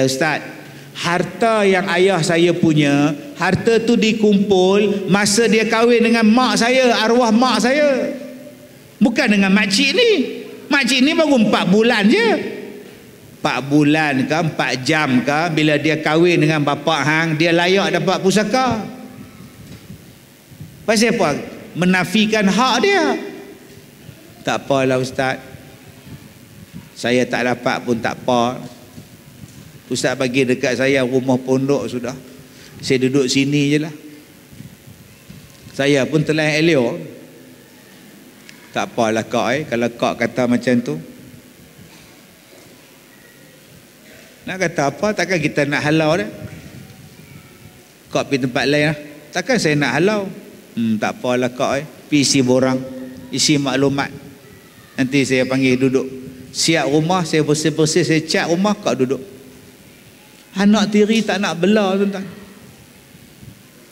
Ustaz, harta yang ayah saya punya, harta tu dikumpul masa dia kahwin dengan mak saya, arwah mak saya. Bukan dengan makcik ni. Makcik ni baru 4 bulan je. 4 bulan ke 4 jam ke, bila dia kahwin dengan bapa hang, dia layak dapat pusaka. Pasal apa? Menafikan hak dia. Tak apalah Ustaz, saya tak dapat pun tak apa. Ustaz bagi dekat saya rumah pondok sudah, saya duduk sini je lah. Saya pun telah elok. Tak apalah kak kalau kak kata macam tu. Nak kata apa, takkan kita nak halau dia. Kak pergi tempat lain lah. Takkan saya nak halau. Tak apalah kak pergi isi borang, isi maklumat. Nanti saya panggil duduk. Siap rumah, saya bersih-bersih, saya cat rumah, kak duduk. Anak tiri tak nak bela tuan-tuan.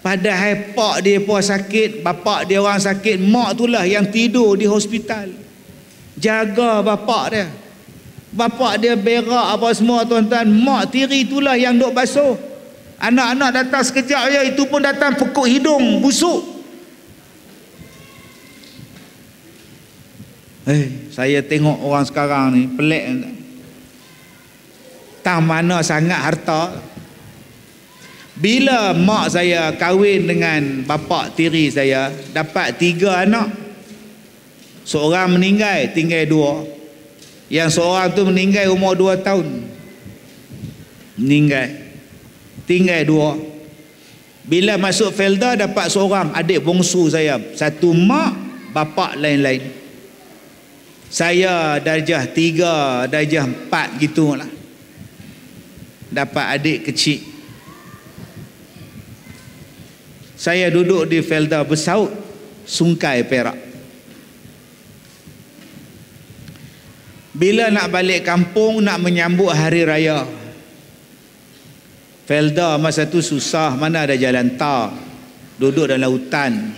Padahal pak dia pun sakit, bapak dia orang sakit, mak itulah yang tidur di hospital, jaga bapak dia. Bapak dia berak apa semua tuan-tuan, mak tiri itulah yang duk basuh. Anak-anak datang sekejap je, itu pun datang pekuk hidung, busuk. Saya tengok orang sekarang ni pelik. Tak mana sangat harta. Bila mak saya kahwin dengan bapa tiri saya, dapat 3 anak. Seorang meninggal, tinggal 2. Yang seorang tu meninggal umur 2 tahun. Meninggal, tinggal 2. Bila masuk Felda, dapat seorang adik bongsu saya. Satu mak, bapa lain-lain. Saya darjah 3, darjah 4 gitu lah. Dapat adik kecil. Saya duduk di Felda bersaut, Sungkai Perak. Bila nak balik kampung, nak menyambut hari raya, Felda masa tu susah, mana ada jalan tar, duduk dalam hutan.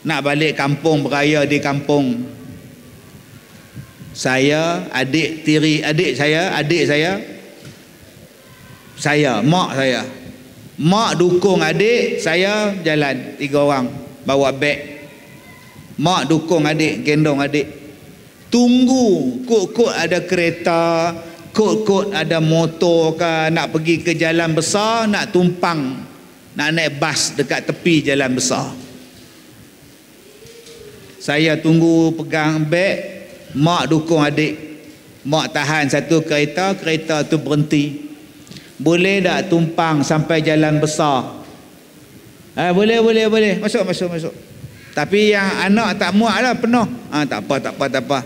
Nak balik kampung, beraya di kampung, saya, adik tiri adik saya, mak saya. Mak dukung adik, saya jalan 3 orang bawa beg. Mak dukung adik, gendong adik. Tunggu kot-kot ada kereta, kot-kot ada motor ke, nak pergi ke jalan besar, nak tumpang, nak naik bas dekat tepi jalan besar. Saya tunggu pegang beg, mak dukung adik. Mak tahan satu kereta, kereta tu berhenti. Boleh tak tumpang sampai jalan besar? Boleh. Masuk. Tapi yang anak tak muat lah, penuh. Tak apa.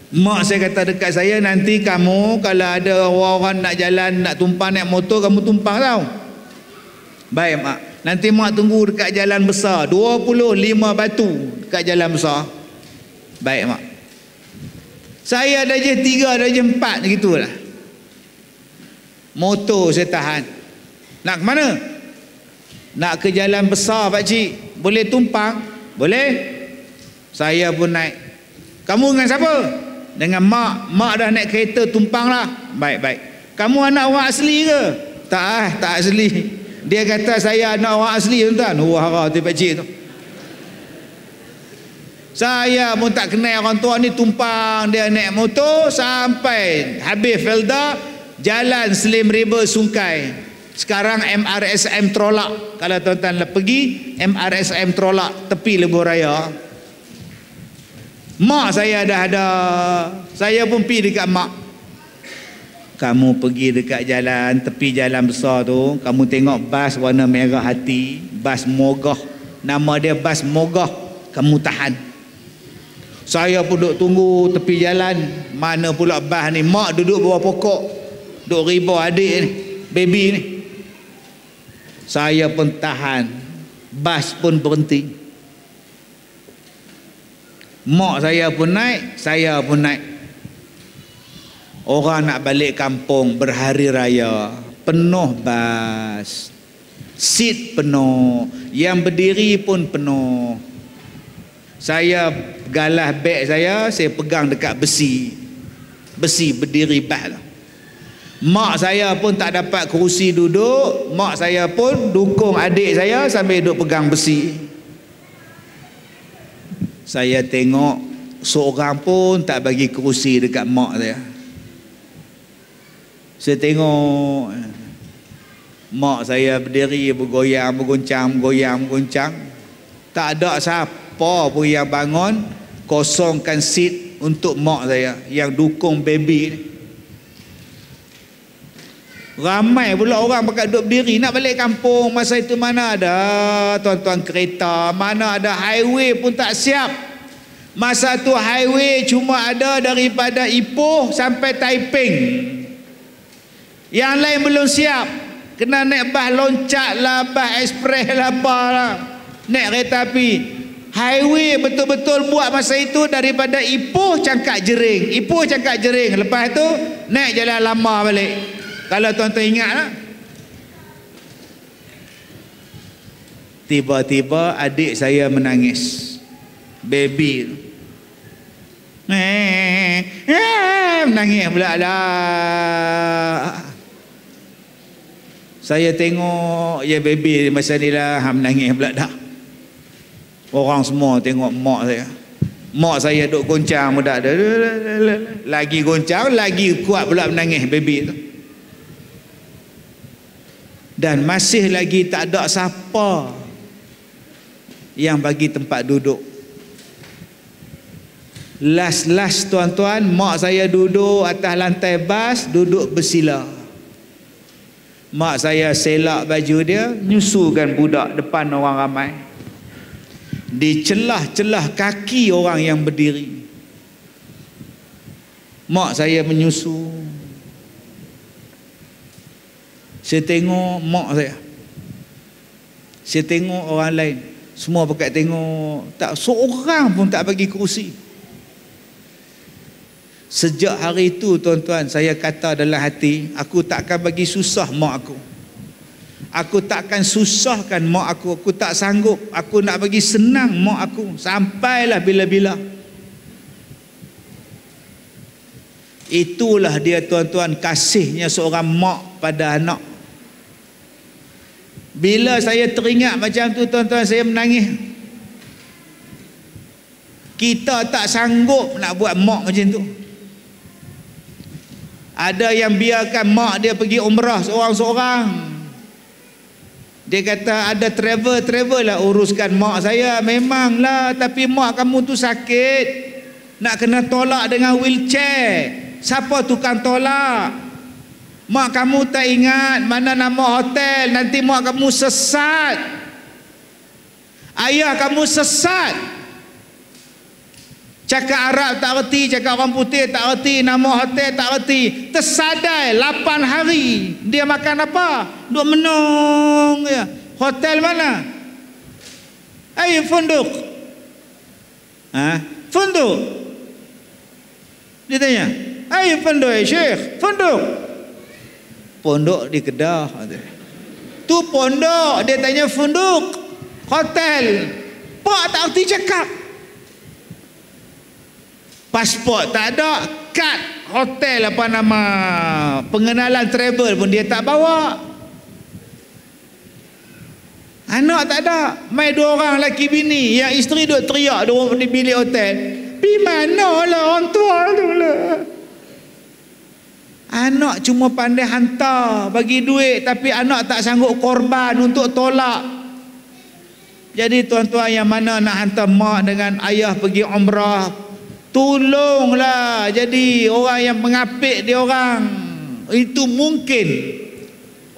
Mak saya kata dekat saya, nanti kamu kalau ada orang nak jalan, nak tumpang naik motor, kamu tumpang tau. Baik mak. Nanti mak tunggu dekat jalan besar, 25 batu dekat jalan besar. Baik mak. Saya darjah 3, darjah 4 gitulah. Motor saya tahan. Nak ke mana? Nak ke jalan besar pakcik. Boleh tumpang? Boleh. Saya pun naik. Kamu dengan siapa? Dengan mak. Mak dah naik kereta, tumpang lah. Baik. Kamu anak orang asli ke? Tak asli. Dia kata saya anak orang asli tuan. Wah, tu pakcik tu. Saya pun tak kenal orang tua ni, tumpang dia naik motor sampai habis Felda, jalan Slim River Sungai. Sekarang MRSM Trolak. Kalau tuan-tuan pergi MRSM Trolak tepi Lebuh Raya. Mak saya dah ada. Saya pun pergi dekat mak. Kamu pergi dekat jalan, tepi jalan besar tu, kamu tengok bas warna merah hati, bas mogah. Nama dia bas mogah. Kamu tahan. Saya pun duduk tunggu tepi jalan. Mana pula bas ni? Mak duduk bawah pokok, duduk riba adik ni, baby ni. Saya pun tahan. Bas pun berhenti. Mak saya pun naik, saya pun naik. Orang nak balik kampung berhari raya, penuh bas, seat penuh, yang berdiri pun penuh. Saya galah beg saya pegang dekat besi berdiri bas lah. Mak saya pun tak dapat kerusi duduk. Mak saya pun dukung adik saya sambil duduk pegang besi. Saya tengok seorang pun tak bagi kerusi dekat mak saya. Saya tengok mak saya berdiri bergoyang, bergoncang. Tak ada siapa pun yang bangun kosongkan seat untuk mak saya yang dukung baby ni. Ramai pula orang pakai duduk berdiri nak balik kampung. Masa itu mana ada tuan-tuan kereta, mana ada highway pun tak siap. Masa tu highway cuma ada daripada Ipoh sampai Taiping. Yang lain belum siap. Kena naik bas loncat lah, bas ekspres lah, apa lah. Naik kereta api. Highway betul-betul buat masa itu daripada Ipoh Cangkak Jering. Ipoh Cangkak Jering. Lepas tu naik jalan lama balik. Kalau tuan-tuan ingat lah. Tiba-tiba adik saya menangis. Baby menangis pula lah. Saya tengok ya baby masa ni lah menangis pula dah. Orang semua tengok mak saya. Mak saya duk goncang budak dia. Lagi goncang, lagi kuat pula menangis baby tu. Dan masih lagi tak ada siapa yang bagi tempat duduk. Last tuan-tuan, mak saya duduk atas lantai bas, duduk bersila. Mak saya selak baju dia, nyusukan budak depan orang ramai. Di celah-celah kaki orang yang berdiri. Mak saya menyusu. Saya tengok mak saya. Saya tengok orang lain. Semua pakat tengok. Tak seorang pun tak bagi kerusi. Sejak hari itu tuan-tuan, saya kata dalam hati, aku takkan bagi susah mak aku. Aku takkan susahkan mak aku. Aku tak sanggup. Aku nak bagi senang mak aku. Sampailah bila-bila. Itulah dia tuan-tuan, kasihnya seorang mak pada anak. Bila saya teringat macam tu tuan-tuan, saya menangis. Kita tak sanggup nak buat mak macam tu. Ada yang biarkan mak dia pergi umrah seorang-seorang. Dia kata ada travel lah uruskan mak saya. Memanglah, tapi mak kamu tu sakit, nak kena tolak dengan wheelchair. Siapa tukang tolak? Mak kamu tak ingat mana nama hotel, nanti mak kamu sesat. Ayah kamu sesat. Cakap Arab tak reti, cakap orang putih tak reti, nama hotel tak reti. Tersadai 8 hari. Dia makan apa? Duk menung ya. Hotel mana? Funduk. Funduk. Dia tanya, "Ai funduk Syekh, funduk." Pondok di Kedah. Tu pondok, dia tanya funduk, hotel. Pak tak erti cakap. Pasport tak ada, kad hotel apa nama, pengenalan travel pun dia tak bawa. Anak tak ada. Mai 2 orang lelaki bini, yang isteri duk teriak di bilik hotel. Pi mana lah orang tua tu lah. Anak cuma pandai hantar, bagi duit, tapi anak tak sanggup korban untuk tolak. Jadi tuan-tuan yang mana nak hantar mak dengan ayah pergi umrah, tolonglah jadi orang yang mengapik dia orang. Itu mungkin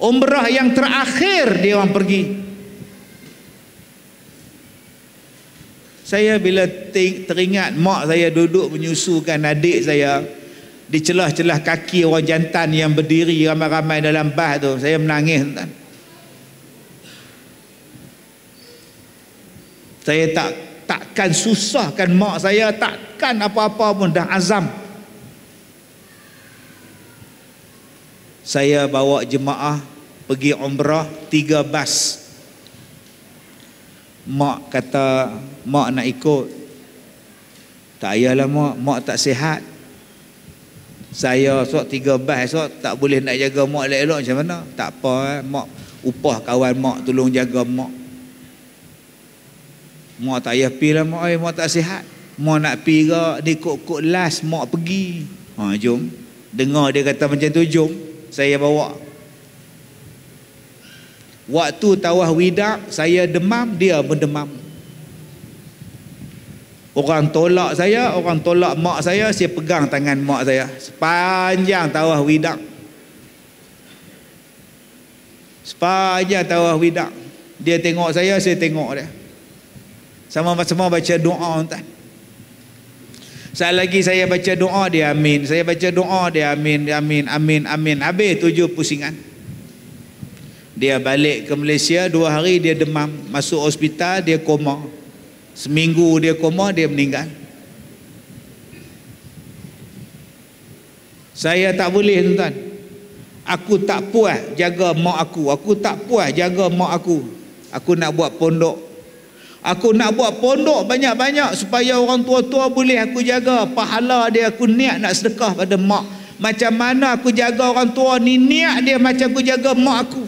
umrah yang terakhir dia orang pergi. Saya bila teringat mak saya duduk menyusukan adik saya di celah-celah kaki orang jantan yang berdiri ramai-ramai dalam bas tu, saya menangis, tuan. Saya takkan susahkan mak saya, takkan apa-apa pun, dah azam. Saya bawa jemaah pergi umrah 3 bas. Mak kata, mak nak ikut. Tak payahlah mak tak sihat. Saya esok 3 bas, esok tak boleh nak jaga mak elok-elok macam mana? Tak apa, mak upah kawan mak tolong jaga mak. Mak tak payah pergi lah mak, mak tak sihat. Mak nak pergi ke, dia kok last mak pergi. Jom. Dengar dia kata macam tu, jom. Saya bawa. Waktu tawaf wida, saya demam, dia pun demam. Orang tolak saya, orang tolak mak saya pegang tangan mak saya sepanjang tawaf wida. Sepanjang tawaf wida. Dia tengok saya tengok dia. Sama-sama baca doa, tuan. Sekali lagi saya baca doa, dia amin. Saya baca doa, dia amin, amin, amin, amin. Habis 7 pusingan. Dia balik ke Malaysia, 2 hari dia demam. Masuk hospital, dia koma. Seminggu dia koma, dia meninggal. Saya tak boleh, tuan. Aku tak puas jaga mak aku. Aku tak puas jaga mak aku. Aku nak buat pondok. Aku nak buat pondok banyak-banyak supaya orang tua-tua boleh aku jaga. Pahala dia aku niat nak sedekah pada mak. Macam mana aku jaga orang tua ni, niat dia macam aku jaga mak aku.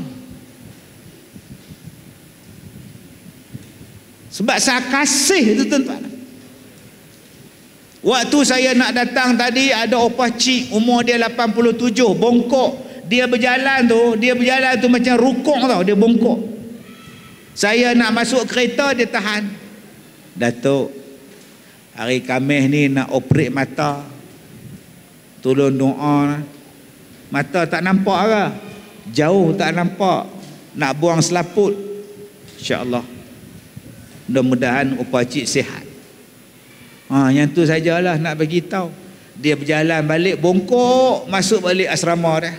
Sebab saya kasih tu, tuan-tuan. Waktu saya nak datang tadi, ada opah cik, umur dia 87, bongkok. Dia berjalan tu macam rukuk tau, dia bongkok. Saya nak masuk kereta, dia tahan. Datuk, hari Khamis ni nak operate mata. Tolong doa. Mata tak nampak ke? Jauh tak nampak. Nak buang selaput. InsyaAllah. Mudah-mudahan opah cik sihat. Yang tu sajalah nak bagi tahu. Dia berjalan balik, bongkok, masuk balik asrama dia.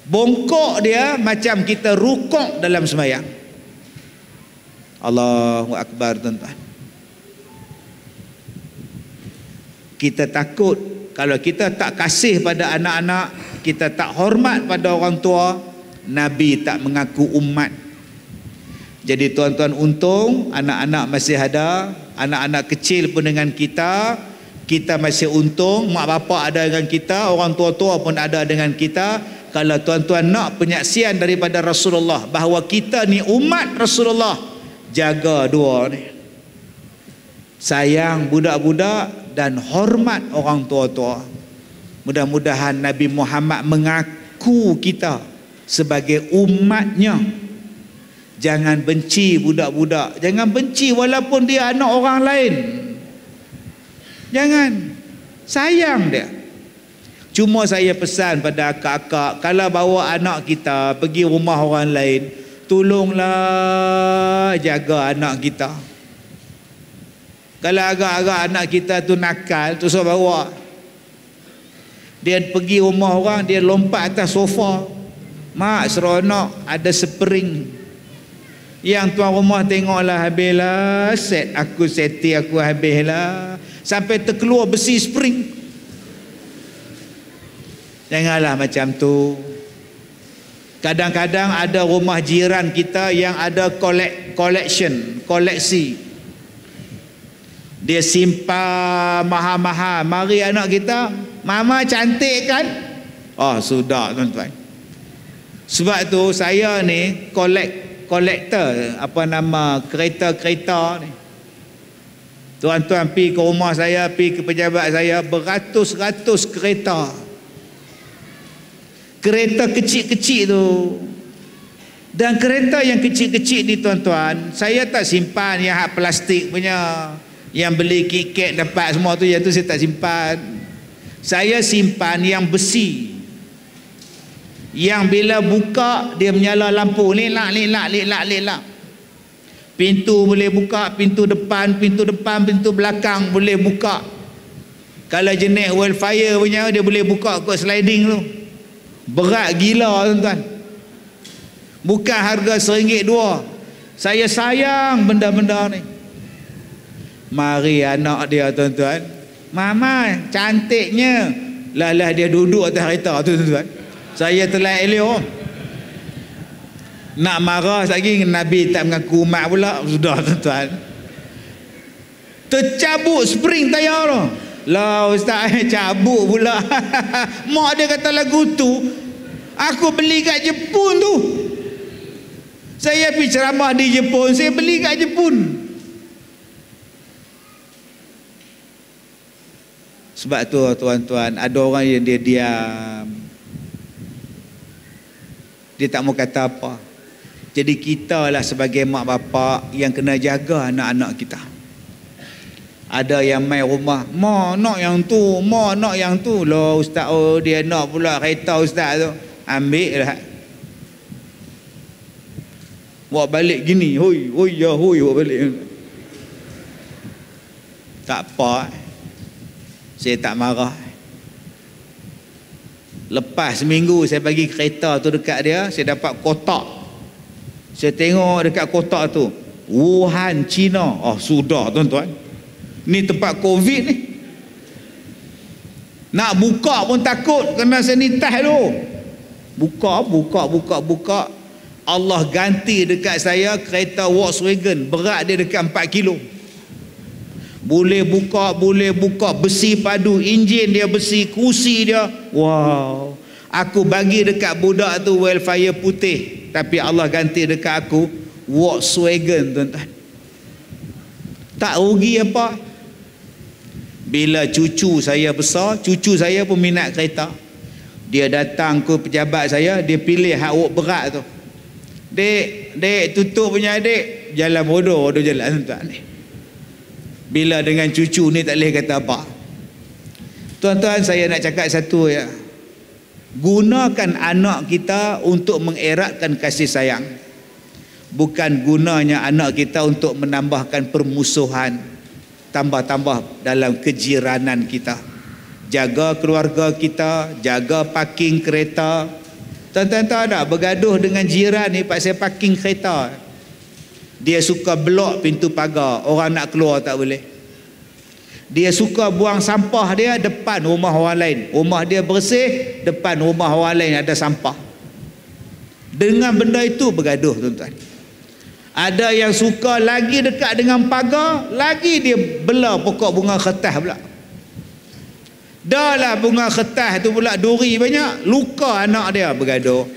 Bongkok dia macam kita rukuk dalam sembahyang. Allahu Akbar, tuan-tuan. Kita takut kalau kita tak kasih pada anak-anak, kita tak hormat pada orang tua, Nabi tak mengaku umat. Jadi tuan-tuan, untung anak-anak masih ada, anak-anak kecil pun dengan kita masih untung, mak bapak ada dengan kita, orang tua-tua pun ada dengan kita. Kalau tuan-tuan nak penyaksian daripada Rasulullah bahawa kita ni umat Rasulullah, jaga dua ni. Sayang budak-budak dan hormat orang tua-tua. Mudah-mudahan Nabi Muhammad mengaku kita sebagai umatnya. Jangan benci budak-budak. Jangan benci walaupun dia anak orang lain. Jangan. Sayang dia. Cuma saya pesan pada akak-akak, kalau bawa anak kita pergi rumah orang lain, tolonglah jaga anak kita. Kalau agak-agak anak kita tu nakal, tu suruh bawa. Dia pergi rumah orang, dia lompat atas sofa. Mak, seronok ada spring. Yang tuan rumah tengoklah, habislah set aku, seti aku habislah. Sampai terkeluar besi spring. Janganlah macam tu. Kadang-kadang ada rumah jiran kita yang ada koleksi. Dia simpan mahal-mahal. Mari anak kita, mama cantik kan? Oh, sudah tuan-tuan. Sebab tu saya ni kolektor kereta-kereta ni. Tuan-tuan pergi ke rumah saya, pergi ke pejabat saya, beratus-ratus kereta. Kereta kecil-kecil tu. Dan kereta yang kecil-kecil ni tuan-tuan, saya tak simpan yang hak plastik punya, yang beli KitKat dapat semua tu, yang tu saya tak simpan. Saya simpan yang besi, yang bila buka dia menyala lampu, lelak. Pintu boleh buka, pintu depan, pintu belakang boleh buka. Kalau jenis wildfire punya, dia boleh buka kot sliding tu. Berat gila tuan-tuan. Bukan harga RM1-2. Saya sayang benda-benda ni. Mari anak dia tuan-tuan, mama cantiknya. Lah dia duduk atas kereta tu tuan-tuan. Saya telah elok. Nak marah lagi, Nabi tak mengaku umat pula. Sudah tuan-tuan, tercabut spring tayar tu. Lah ustaz, cabut pula. Mak dia kata lagu tu aku beli kat Jepun tu. Saya pergi ceramah di Jepun, saya beli kat Jepun. Sebab tu tuan-tuan, ada orang yang dia diam, dia tak mau kata apa. Jadi kita lah sebagai mak bapak yang kena jaga anak-anak kita. Ada yang main rumah, mak nak yang tu, mak nak yang tu. Loh ustaz, oh dia nak pula kereta ustaz tu. Ambil lah. Bawa balik gini, hoi bawa balik. Tak apa, saya tak marah. Lepas seminggu saya bagi kereta tu dekat dia, saya dapat kotak. Saya tengok dekat kotak tu, Wuhan, China. Oh sudah tuan-tuan, ni tempat COVID ni. Nak buka pun takut, kena sanitize tu. Buka. Allah ganti dekat saya kereta Volkswagen, berat dia dekat 4 kilo. Boleh buka, besi padu, enjin dia besi, kursi dia. Wow. Aku bagi dekat budak tu wildfire putih, tapi Allah ganti dekat aku Volkswagen tuan-tuan. Tak rugi apa. Bila cucu saya besar, cucu saya pun minat kereta. Dia datang ke pejabat saya, dia pilih hak work berat tu. Dek tutup punya adik, jalan bodoh jalan tuan-tuan ni. Bila dengan cucu ni tak boleh kata apa. Tuan-tuan, saya nak cakap satu ya. Gunakan anak kita untuk mengeratkan kasih sayang. Bukan gunanya anak kita untuk menambahkan permusuhan, tambah-tambah dalam kejiranan kita. Jaga keluarga kita, jaga parking kereta. Tuan-tuan tahu tak, bergaduh dengan jiran ni pasal parking kereta. Dia suka blok pintu pagar, orang nak keluar tak boleh. Dia suka buang sampah dia depan rumah orang lain. Rumah dia bersih, depan rumah orang lain ada sampah. Dengan benda itu bergaduh tuan-tuan. Ada yang suka lagi dekat dengan pagar, lagi dia bela pokok bunga kertas pula. Dah lah bunga kertas tu pula duri banyak, luka anak dia, bergaduh.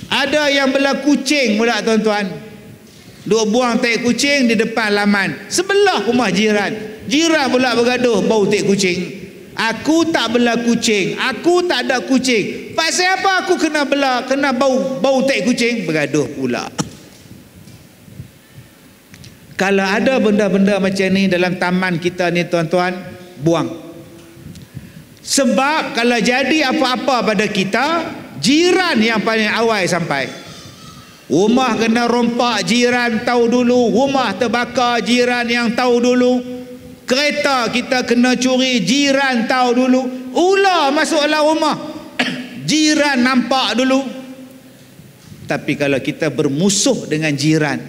Ada yang bela kucing pula tuan-tuan. Duk buang tai kucing di depan laman sebelah rumah jiran. Jiran pula bergaduh, bau tai kucing. Aku tak bela kucing, aku tak ada kucing. Pasal apa aku kena bela, kena bau tai kucing? Bergaduh pula. Kalau ada benda-benda macam ni dalam taman kita ni tuan-tuan, buang. Sebab kalau jadi apa-apa pada kita, jiran yang paling awal sampai. Rumah kena rompak, jiran tahu dulu. Rumah terbakar, jiran yang tahu dulu. Kereta kita kena curi, jiran tahu dulu. Ular masuk dalam rumah, jiran nampak dulu. Tapi kalau kita bermusuh dengan jiran,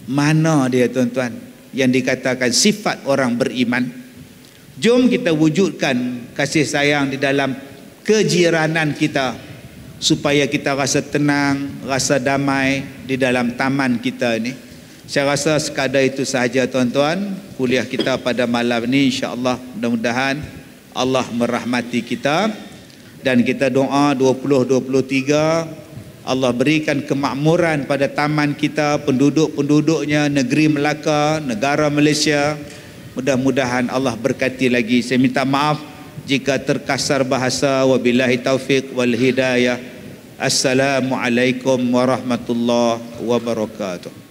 mana dia tuan-tuan yang dikatakan sifat orang beriman? Jom kita wujudkan kasih sayang di dalam kejiranan kita, supaya kita rasa tenang, rasa damai di dalam taman kita ini. Saya rasa sekadar itu sahaja tuan-tuan kuliah kita pada malam ini. InsyaAllah mudah-mudahan Allah merahmati kita, dan kita doa 2023 Allah berikan kemakmuran pada taman kita, penduduk-penduduknya, negeri Melaka, negara Malaysia. Mudah-mudahan Allah berkati lagi. Saya minta maaf jika terkasar bahasa. Wabillahi taufiq wal hidayah. Assalamualaikum warahmatullahi wabarakatuh.